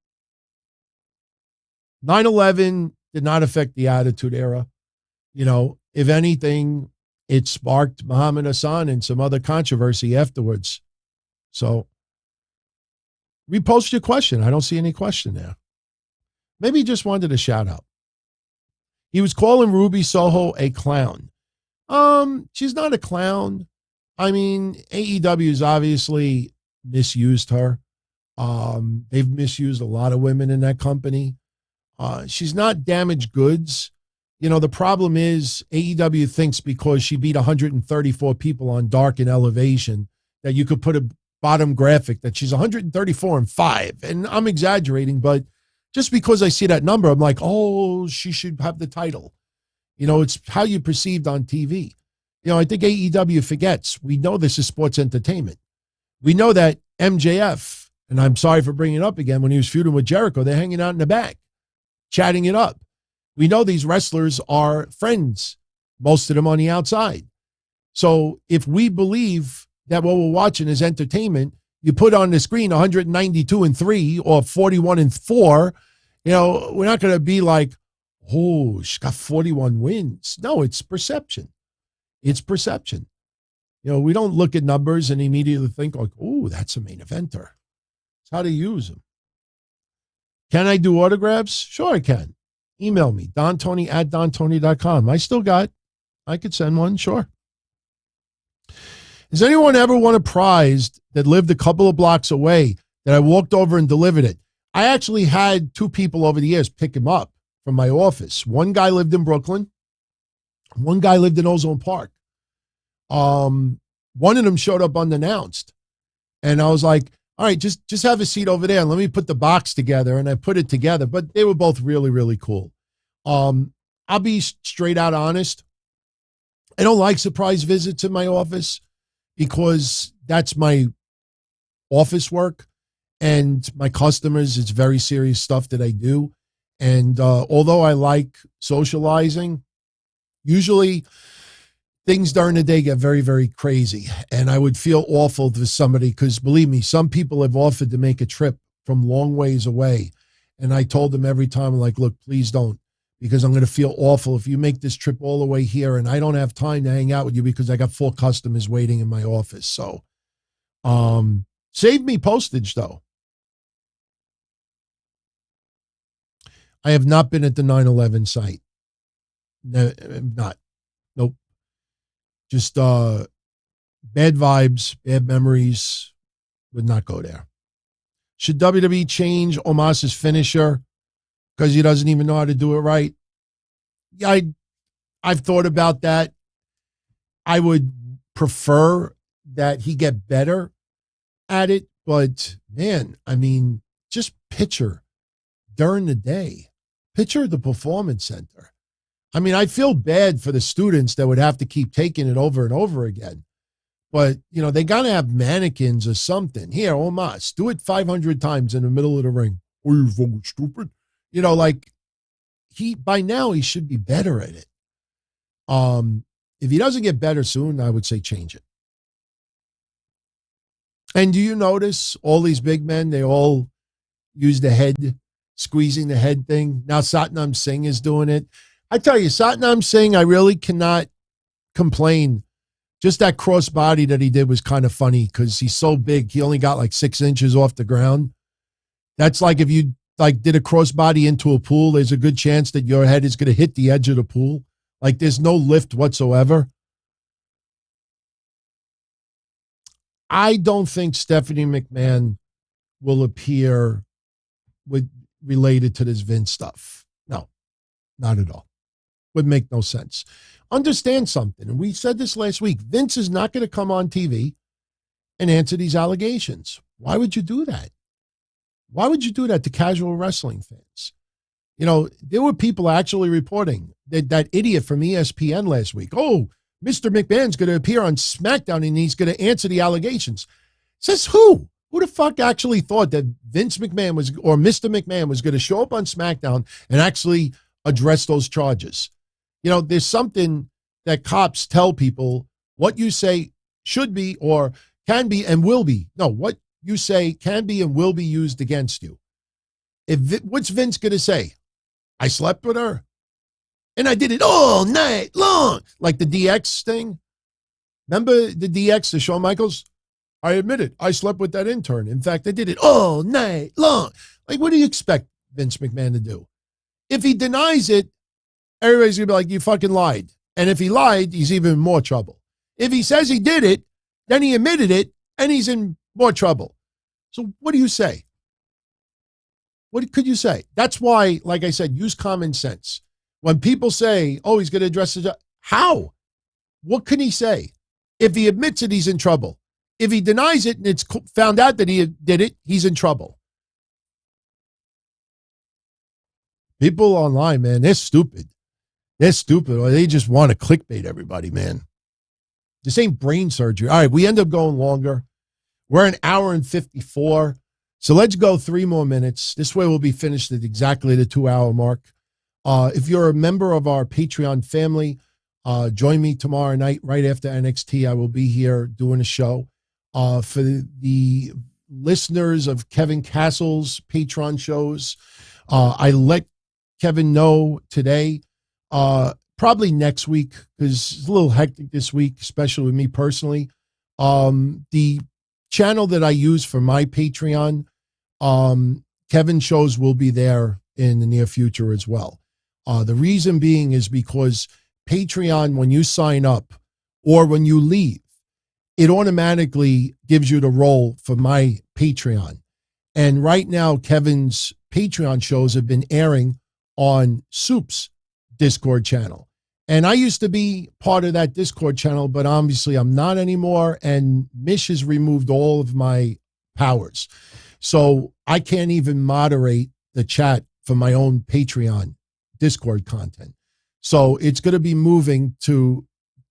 A: 9/11 did not affect the Attitude Era. If anything, it sparked Muhammad Hassan and some other controversy afterwards. So, repost your question. I don't see any question there. Maybe he just wanted a shout out. He was calling Ruby Soho a clown. She's not a clown. I mean, AEW's obviously misused her. They've misused a lot of women in that company. She's not damaged goods. The problem is AEW thinks because she beat 134 people on Dark and Elevation that you could put a bottom graphic that she's 134-5. And I'm exaggerating, but just because I see that number, I'm like, oh, she should have the title. It's how you perceived on TV. I think AEW forgets. We know this is sports entertainment. We know that MJF, and I'm sorry for bringing it up again, when he was feuding with Jericho, they're hanging out in the back, chatting it up. We know these wrestlers are friends, most of them on the outside. So if we believe that what we're watching is entertainment, you put on the screen 192-3 or 41-4, we're not going to be like, oh, she got 41 wins. No, it's perception. It's perception. We don't look at numbers and immediately think like, oh, that's a main eventer. It's how to use them. Can I do autographs? Sure, I can. Email me, dontony@dontony.com. I could send one, sure. Has anyone ever won a prize that lived a couple of blocks away that I walked over and delivered it? I actually had 2 people over the years pick him up from my office. One guy lived in Brooklyn. One guy lived in Ozone Park. One of them showed up unannounced. And I was like, all right, just have a seat over there and let me put the box together. And I put it together. But they were both really, really cool. I'll be straight out honest. I don't like surprise visits in my office because that's my office work and my customers. It's very serious stuff that I do. And although I like socializing, usually things during the day get very, very crazy. And I would feel awful to somebody because, believe me, some people have offered to make a trip from long ways away. And I told them every time, like, look, please don't, because I'm going to feel awful if you make this trip all the way here and I don't have time to hang out with you because I got 4 customers waiting in my office. So save me postage, though. I have not been at the 9/11 site. No, not. Nope. Just bad vibes, bad memories. Would not go there. Should WWE change Omos's finisher because he doesn't even know how to do it right? Yeah, I've thought about that. I would prefer that he get better at it, but man, I mean, just picture during the day. Picture the performance center. I mean, I feel bad for the students that would have to keep taking it over and over again. But, you know, they got to have mannequins or something. Here, Omos, do it 500 times in the middle of the ring. Are you fucking stupid? You know, like, by now, he should be better at it. If he doesn't get better soon, I would say change it. And do you notice all these big men, they all use the head, squeezing the head thing? Now Satnam Singh is doing it. I tell you, Satnam Singh, I really cannot complain. Just that crossbody that he did was kind of funny because he's so big. He only got like 6 inches off the ground. That's like if you like did a crossbody into a pool, there's a good chance that your head is going to hit the edge of the pool. Like there's no lift whatsoever. I don't think Stephanie McMahon will appear related to this Vince stuff. No, not at all. Would make no sense. Understand something, and we said this last week, Vince is not going to come on TV and answer these allegations. Why would you do that? Why would you do that to casual wrestling fans? You know, there were people actually reporting that idiot from ESPN last week. Oh, Mr. McMahon's going to appear on SmackDown and he's going to answer the allegations. Says who? Who the fuck actually thought that Vince McMahon was, or Mr. McMahon was going to show up on SmackDown and actually address those charges? You know, there's something that cops tell people what you say should be or can be and will be. No, what you say can be and will be used against you. What's Vince going to say? I slept with her and I did it all night long. Like the DX thing. Remember the DX, the Shawn Michaels? I admit it. I slept with that intern. In fact, I did it all night long. Like, what do you expect Vince McMahon to do? If he denies it, everybody's going to be like, you fucking lied. And if he lied, he's even in more trouble. If he says he did it, then he admitted it, and he's in more trouble. So what do you say? What could you say? That's why, like I said, use common sense. When people say, oh, he's going to address the how? What can he say? If he admits it, he's in trouble. If he denies it and it's found out that he did it, he's in trouble. People online, man, they're stupid. They're stupid, or they just want to clickbait everybody, man. This ain't brain surgery. All right, we end up going longer. We're an hour and 54. So let's go 3 more minutes. This way we'll be finished at exactly the 2-hour mark. If you're a member of our Patreon family, join me tomorrow night right after NXT. I will be here doing a show. For the listeners of Kevin Castle's Patreon shows, I let Kevin know today, probably next week, because it's a little hectic this week, especially with me personally. The channel that I use for my Patreon, Kevin shows will be there in the near future as well. The reason being is because Patreon, when you sign up or when you leave, it automatically gives you the role for my Patreon. And right now, Kevin's Patreon shows have been airing on Soup's Discord channel. And I used to be part of that Discord channel, but obviously I'm not anymore. And Mish has removed all of my powers. So I can't even moderate the chat for my own Patreon Discord content. So it's going to be moving to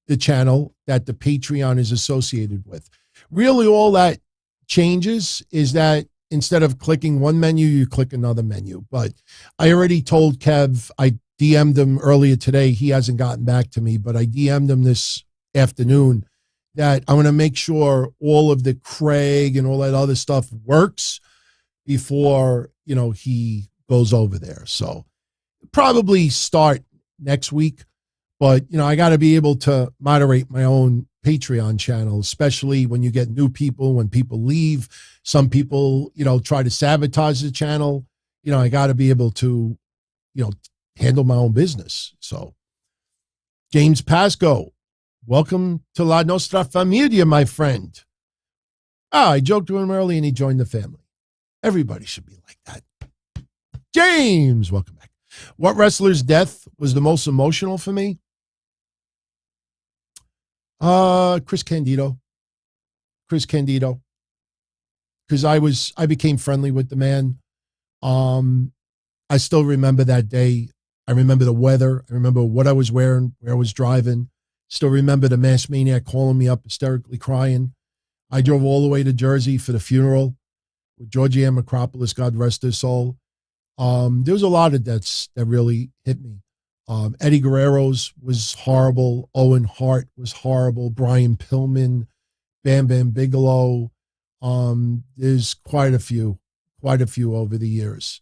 A: the channel that the Patreon is associated with. Really, all that changes is that instead of clicking one menu, you click another menu. But I already told Kev, I DM'd him earlier today. He hasn't gotten back to me, but I DM'd him this afternoon that I'm going to make sure all of the Craig and all that other stuff works before, he goes over there. So probably start next week, but, I got to be able to moderate my own Patreon channel, especially when you get new people, when people leave. Some people, try to sabotage the channel. I got to be able to, handle my own business. So James Pasco, welcome to La Nostra Familia, my friend. I joked to him early and he joined the family. Everybody should be like that. James, welcome back. What wrestler's death was the most emotional for me? Chris Candido. Because I became friendly with the man. I still remember that day. I remember the weather. I remember what I was wearing, where I was driving. Still remember the masked maniac calling me up, hysterically crying. I drove all the way to Jersey for the funeral with Georgie Ann Macropolis, God rest his soul. There was a lot of deaths that really hit me. Eddie Guerrero's was horrible. Owen Hart was horrible. Brian Pillman, Bam Bam Bigelow. There's quite a few over the years.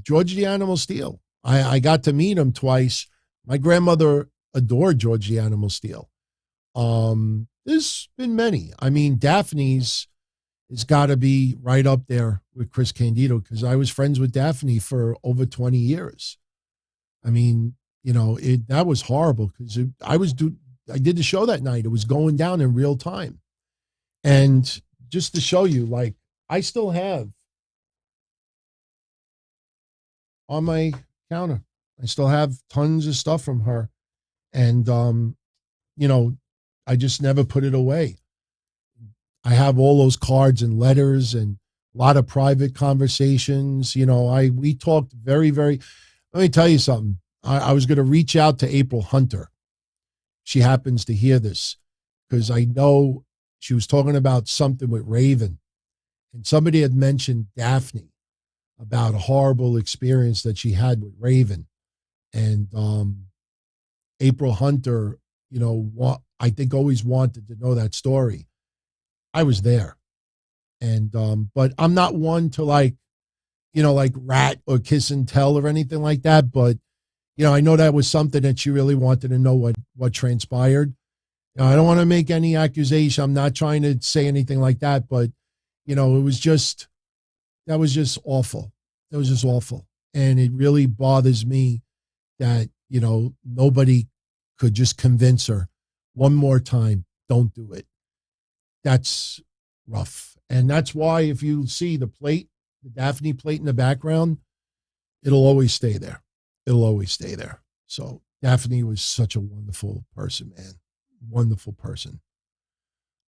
A: George the Animal Steel. I got to meet him twice. My grandmother adored George the Animal Steel. There's been many. I mean, Daphne's has got to be right up there with Chris Candido because I was friends with Daphne for over 20 years. I mean, that was horrible because I did the show that night. It was going down in real time. And just to show you, like, I still have on my counter, I still have tons of stuff from her. And, I just never put it away. I have all those cards and letters and a lot of private conversations. We talked very, very, let me tell you something. I was going to reach out to April Hunter. She happens to hear this because I know she was talking about something with Raven and somebody had mentioned Daphne about a horrible experience that she had with Raven. And April Hunter, I think always wanted to know that story. I was there. And, but I'm not one to like rat or kiss and tell or anything like that. But, I know that was something that she really wanted to know what transpired. I don't want to make any accusation. I'm not trying to say anything like that, but, that was just awful. It was just awful. And it really bothers me that, nobody could just convince her one more time, don't do it. That's rough. And that's why if you see the plate, the Daphne plate in the background, it'll always stay there. It'll always stay there. So Daphne was such a wonderful person, man. Wonderful person.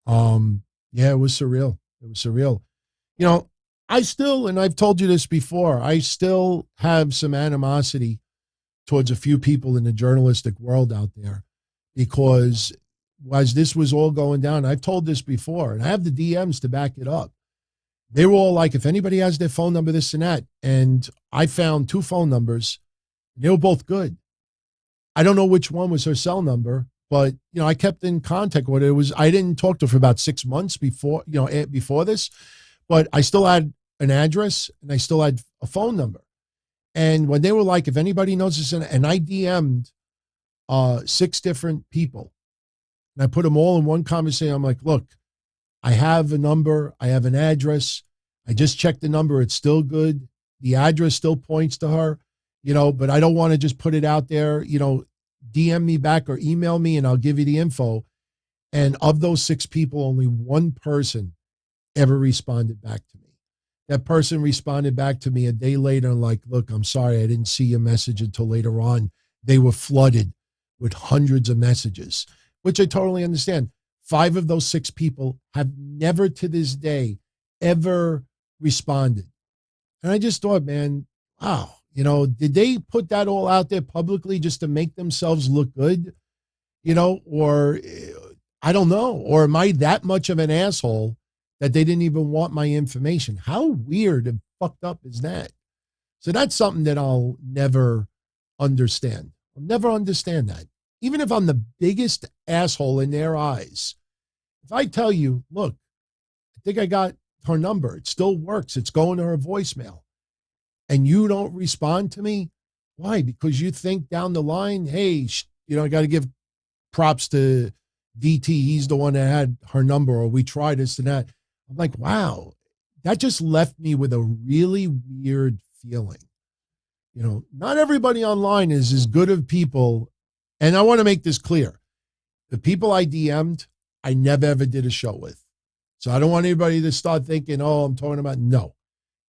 A: Yeah, it was surreal. It was surreal. I still, and I've told you this before, I still have some animosity towards a few people in the journalistic world out there because as this was all going down, I've told this before, and I have the DMs to back it up. They were all like, if anybody has their phone number, this and that. And I found 2 phone numbers. They were both good. I don't know which one was her cell number, but, I kept in contact with her. I didn't talk to her for about 6 months before this, but I still had an address and I still had a phone number. And when they were like, if anybody knows this, and I DM'd 6 different people and I put them all in one conversation. I'm like, look, I have a number. I have an address. I just checked the number. It's still good. The address still points to her, but I don't want to just put it out there, DM me back or email me and I'll give you the info. And of those 6 people, only one person ever responded back to me. That person responded back to me a day later and like, look, I'm sorry, I didn't see your message until later on. They were flooded with hundreds of messages, which I totally understand. 5 of those 6 people have never to this day ever responded. And I just thought, man, wow, did they put that all out there publicly just to make themselves look good? Or I don't know. Or am I that much of an asshole that they didn't even want my information. How weird and fucked up is that? So that's something that I'll never understand. I'll never understand that. Even if I'm the biggest asshole in their eyes, if I tell you, look, I think I got her number, it still works, it's going to her voicemail, and you don't respond to me, why? Because you think down the line, hey, I got to give props to DT, he's the one that had her number, or we tried this and that. I'm like, wow, that just left me with a really weird feeling. Not everybody online is as good of people. And I want to make this clear. The people I DM'd, I never ever did a show with. So I don't want anybody to start thinking, oh, I'm talking about, no.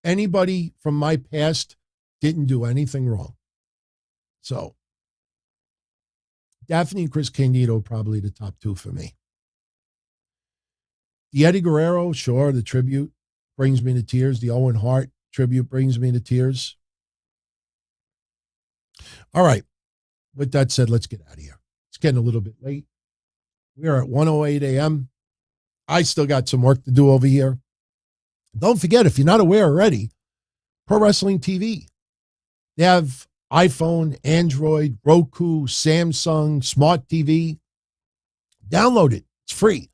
A: Anybody from my past didn't do anything wrong. So Daphne and Chris Candido, probably the top two for me. The Eddie Guerrero, sure, the tribute brings me to tears. The Owen Hart tribute brings me to tears. All right. With that said, let's get out of here. It's getting a little bit late. We are at 1:08 a.m. I still got some work to do over here. Don't forget, if you're not aware already, Pro Wrestling TV. They have iPhone, Android, Roku, Samsung, Smart TV. Download it. It's free.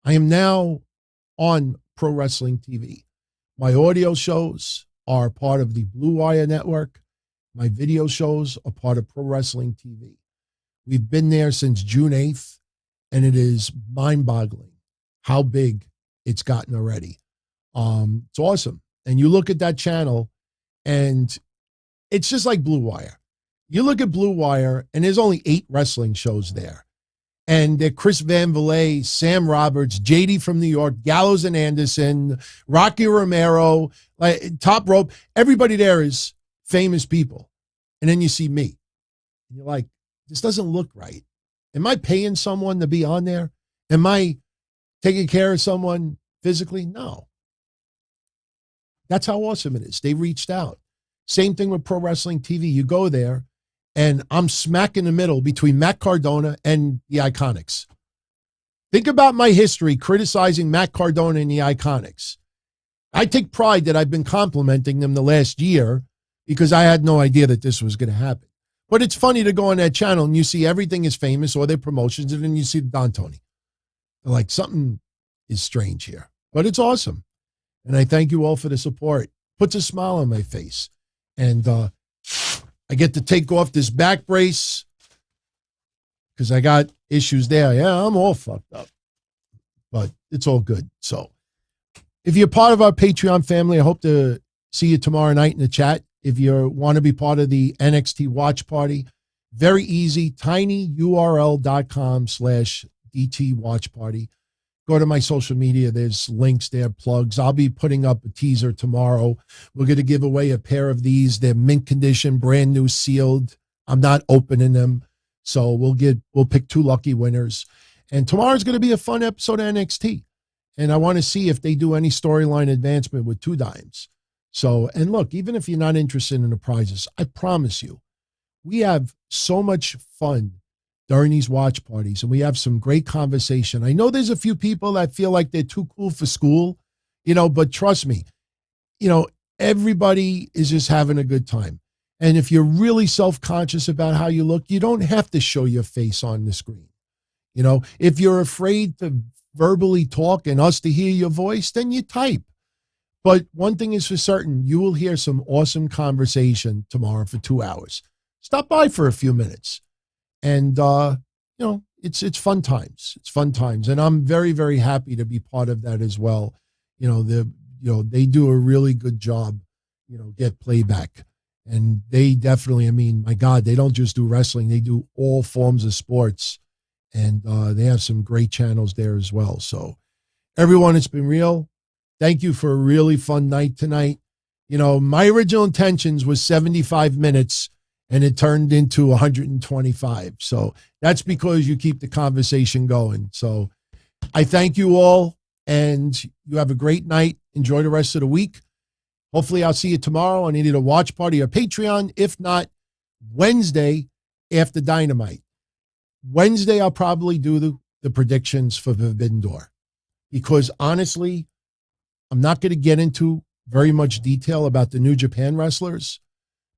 A: I am now on Pro Wrestling TV. My audio shows are part of the BlueWire network. My video shows are part of Pro Wrestling TV. We've been there since June 8th, and it is mind-boggling how big it's gotten already. It's awesome. And you look at that channel, and it's just like Blue Wire. You look at Blue Wire, and there's only 8 wrestling shows there. And they're Chris Van Vliet, Sam Roberts, JD from New York, Gallows and Anderson, Rocky Romero, like Top Rope. Everybody there is famous people. And then you see me. And you're like, this doesn't look right. Am I paying someone to be on there? Am I taking care of someone physically? No. That's how awesome it is. They reached out. Same thing with Pro Wrestling TV. You go there, and I'm smack in the middle between Matt Cardona and the Iconics. Think about my history criticizing Matt Cardona and the Iconics. I take pride that I've been complimenting them the last year because I had no idea that this was going to happen. But it's funny to go on that channel and you see everything is famous or their promotions, and then you see Don Tony. They're like, something is strange here. But it's awesome. And I thank you all for the support. Puts a smile on my face. And I get to take off this back brace because I got issues there. Yeah, I'm all fucked up. But it's all good. So if you're part of our Patreon family, I hope to see you tomorrow night in the chat. If you want to be part of the NXT watch party, very easy, tinyurl.com/DT watch party. Go to my social media. There's links there, plugs. I'll be putting up a teaser tomorrow. We're going to give away a pair of these. They're mint condition, brand new, sealed. I'm not opening them. So we'll pick 2 lucky winners. And tomorrow's going to be a fun episode of NXT. And I want to see if they do any storyline advancement with 2 dimes. So, and look, even if you're not interested in the prizes, I promise you, we have so much fun during these watch parties, and we have some great conversation. I know there's a few people that feel like they're too cool for school, but trust me, everybody is just having a good time. And if you're really self-conscious about how you look, you don't have to show your face on the screen. If you're afraid to verbally talk and us to hear your voice, then you type. But one thing is for certain, you will hear some awesome conversation tomorrow for 2 hours. Stop by for a few minutes. And, it's fun times. It's fun times. And I'm very, very happy to be part of that as well. They do a really good job, get playback. And they definitely, my God, they don't just do wrestling. They do all forms of sports. And they have some great channels there as well. So everyone, it's been real. Thank you for a really fun night tonight. My original intentions was 75 minutes. And it turned into 125. So that's because you keep the conversation going. So I thank you all, and you have a great night. Enjoy the rest of the week. Hopefully I'll see you tomorrow on either a watch party or Patreon. If not, Wednesday after Dynamite. Wednesday I'll probably do the predictions for Forbidden Door. Because honestly, I'm not going to get into very much detail about the New Japan wrestlers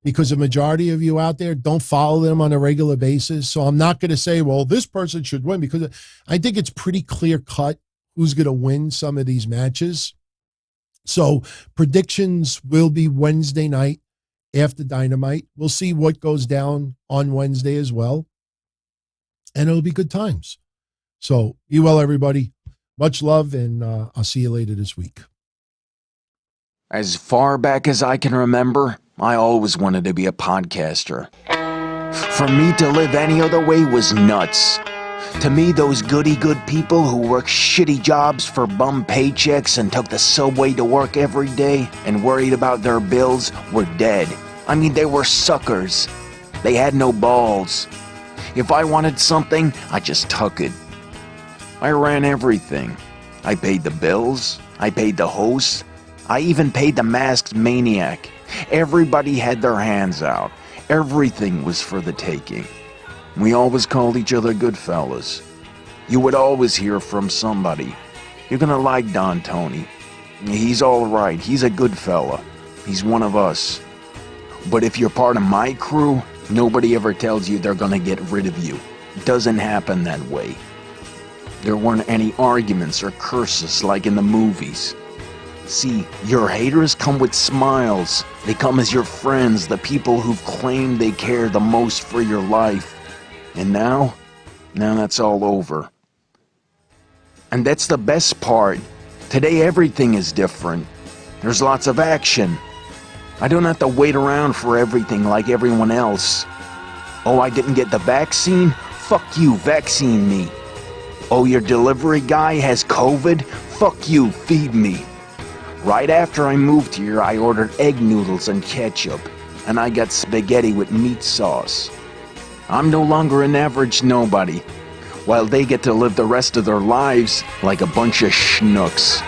A: because the majority of you out there don't follow them on a regular basis. So I'm not going to say, well, this person should win, because I think it's pretty clear cut who's going to win some of these matches. So predictions will be Wednesday night after Dynamite. We'll see what goes down on Wednesday as well. And it'll be good times. So be well, everybody. Much love, and I'll see you later this week.
B: As far back as I can remember, I always wanted to be a podcaster. For me to live any other way was nuts. To me, those goody-good people who worked shitty jobs for bum paychecks and took the subway to work every day and worried about their bills were dead. I mean, they were suckers. They had no balls. If I wanted something, I just took it. I ran everything. I paid the bills. I paid the host. I even paid the masked maniac. Everybody had their hands out. Everything was for the taking. We always called each other good fellas. You would always hear from somebody. You're gonna like Don Tony. He's all right. He's a good fella. He's one of us. But if you're part of my crew, nobody ever tells you they're gonna get rid of you. It doesn't happen that way. There weren't any arguments or curses like in the movies. See, your haters come with smiles. They come as your friends, the people who've claimed they care the most for your life. And now that's all over. And that's the best part. Today everything is different. There's lots of action. I don't have to wait around for everything like everyone else. Oh, I didn't get the vaccine? Fuck you, vaccine me. Oh, your delivery guy has COVID? Fuck you, feed me. Right after I moved here, I ordered egg noodles and ketchup, and I got spaghetti with meat sauce. I'm no longer an average nobody, while they get to live the rest of their lives like a bunch of schnooks.